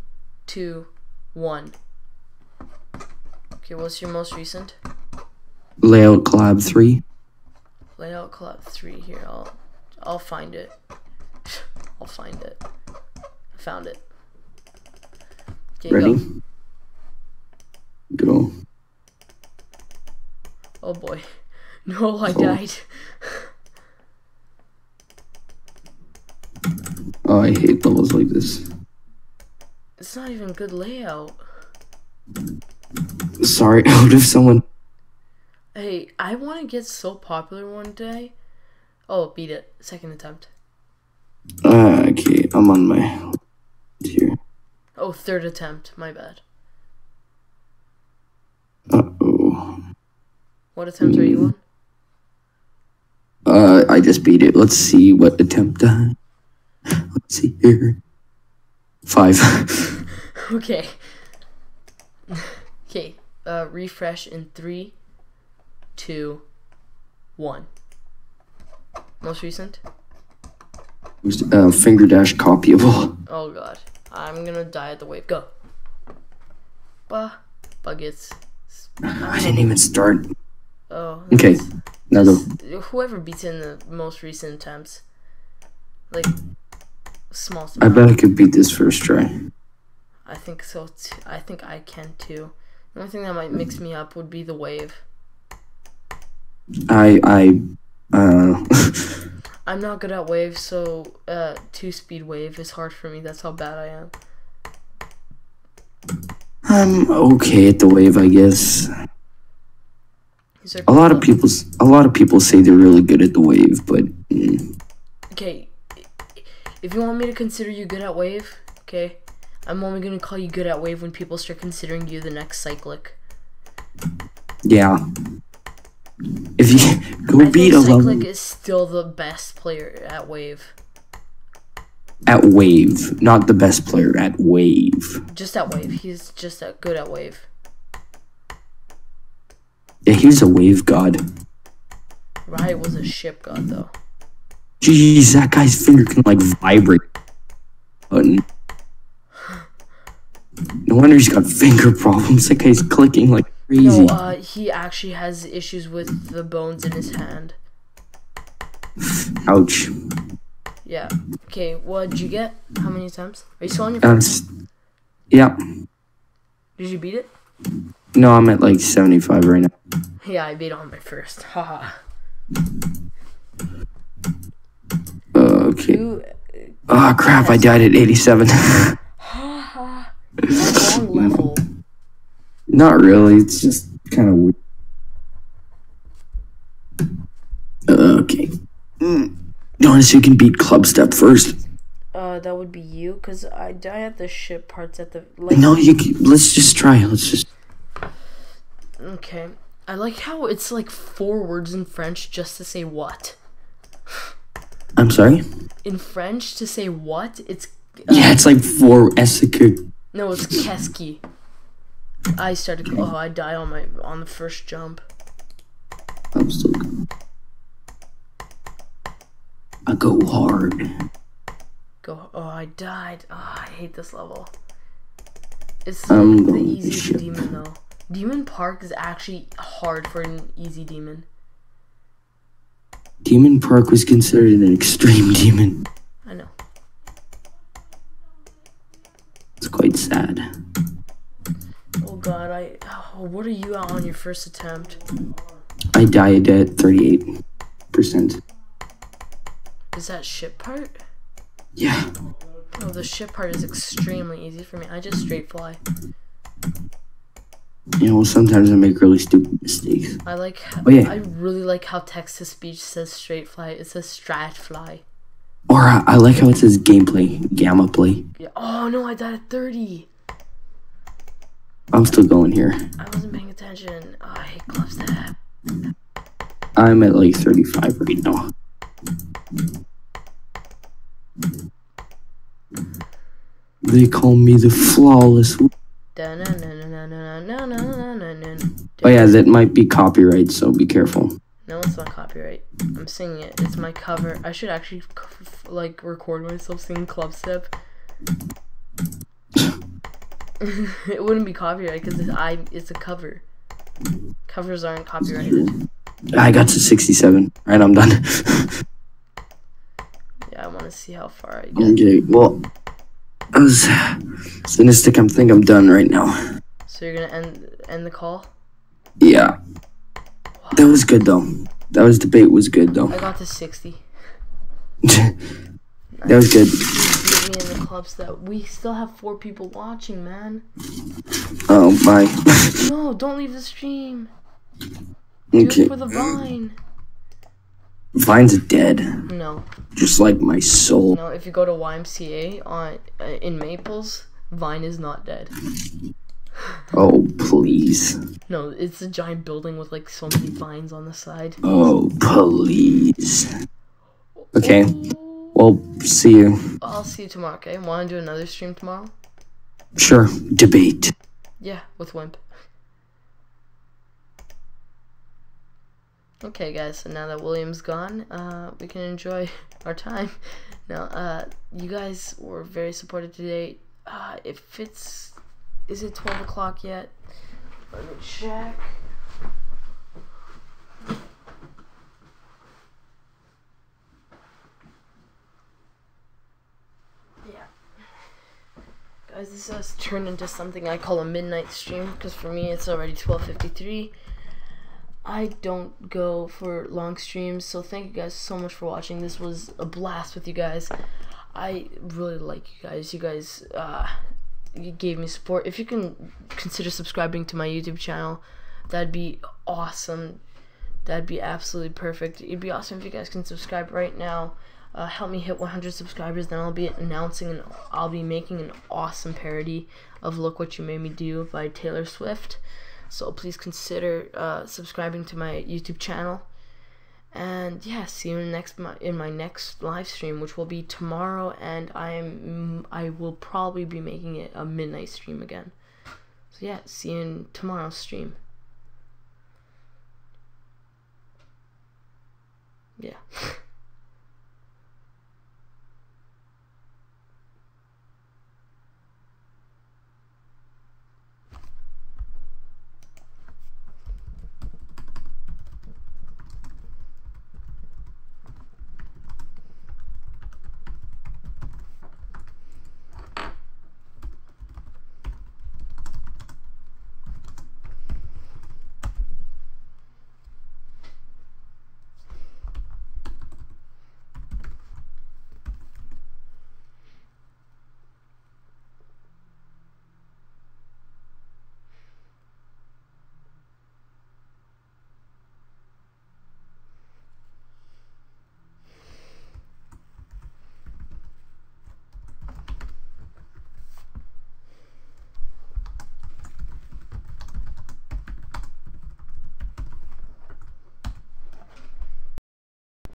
2, 1. Okay, what's your most recent? Layout collab 3. Layout collab 3. Here, I'll find it. I'll find it. I found it. Okay, ready? Go. Oh boy. No, I died. Oh, I hate levels like this. It's not even good layout. Sorry, what if someone... Hey, I want to get so popular one day. Oh, beat it. Second attempt. Okay, I'm on my... here. Oh, third attempt. My bad. Uh-oh. What attempt are you on? I just beat it. Let's see what attempt I... Let's see here. 5. Okay. Okay. Refresh in 3, 2, 1. Most recent? Finger dash copyable. Oh god. I'm gonna die at the wave. Go. Buggets. I didn't even start. Oh. Okay. Now go. Whoever beats in the most recent attempts. Like, small stuff. I bet I could beat this first try. I think so too. I think I can too. The only thing that might mix me up would be the wave. I'm not good at waves, so 2-speed wave is hard for me. That's how bad I am. I'm okay at the wave, I guess. A lot of people say they're really good at the wave, but okay, if you want me to consider you good at wave, okay, I'm only gonna call you good at wave when people start considering you the next cyclic. Yeah. If you go beat a level, Cyclic is still the best player at wave. At wave, not the best player at wave. Just at wave. He's just good at wave. Yeah, he was a wave god. Riot was a ship god though. Jeez, that guy's finger can like vibrate. Button. No wonder he's got finger problems. That guy's clicking like crazy. No, he actually has issues with the bones in his hand. Ouch. Yeah. Okay, what'd you get? How many attempts? Are you still on your first? Yeah. Did you beat it? No, I'm at like 75 right now. Yeah, I beat it on my first. Haha. Okay. You, Oh crap! I died at 87. wrong level. Not really. It's just kind of weird. Okay. Notice who can beat club step first. That would be you, cause I die at the ship parts at the like. No, you. Let's just try. Let's just. Okay. I like how it's like 4 words in French just to say what. I'm sorry. In French, to say what, it's. Yeah, it's like 4 SQ. No, it's keski. I started. Oh, I died on the first jump. I'm still good. I go hard. Go. Oh, I died. Oh, I hate this level. It's I'm the going easiest ship. demon though. Demon Park is actually hard for an easy demon. Demon Park was considered an extreme demon. I know. It's quite sad. Oh god, what are you at on your first attempt? I died at 38%. Is that ship part? Yeah. Oh, the ship part is extremely easy for me. I just straight fly. You know, sometimes I make really stupid mistakes. I like. Oh, yeah. I really like how text to speech says straight fly. It says strat fly. Or I like how it says gameplay, gamma play. Yeah. Oh no, I died at 30. I'm still going here. I wasn't paying attention. Oh, I hate club step. I'm at like 35 right now. They call me the flawless. Oh yeah, that might be copyright, so be careful. No, it's not copyright. I'm singing it. It's my cover. I should actually like record myself singing club step. It wouldn't be copyright because it's a cover. Covers aren't copyrighted. I got to 67. Alright, I'm done. Yeah, I want to see how far I get. Okay, well, I was Cynistic, I think I'm done right now. So you're gonna end the call? Yeah. That was good though. That debate was good though. I got to 60. That was good. You beat me in the clubs that we still have 4 people watching, man. Oh my. No, don't leave the stream. Do Okay. it for the Vine. Vine's dead. No. Just like my soul. No, if you go to YMCA in Maples, Vine is not dead. Oh please. No, it's a giant building with like so many vines on the side. Oh please. Okay. Well, see you. I'll see you tomorrow, okay? Want to do another stream tomorrow? Sure. Debate. Yeah, with Wimp. Okay, guys, so now that William's gone, we can enjoy our time. Now, you guys were very supportive today. If it's... Is it 12 o'clock yet? Let me check. Yeah. Guys, this has turned into something I call a midnight stream, because for me it's already 12:53. I don't go for long streams, so thank you guys so much for watching. This was a blast with you guys. I really like you guys. You gave me support. If you can consider subscribing to my YouTube channel, that'd be awesome. That'd be absolutely perfect. It'd be awesome if you guys can subscribe right now. Help me hit 100 subscribers, then I'll be announcing and I'll be making an awesome parody of "Look What You Made Me Do" by Taylor Swift. So please consider subscribing to my YouTube channel. And yeah, see you in my next live stream, which will be tomorrow, and I will probably be making it a midnight stream again. So yeah, see you in tomorrow's stream. Yeah.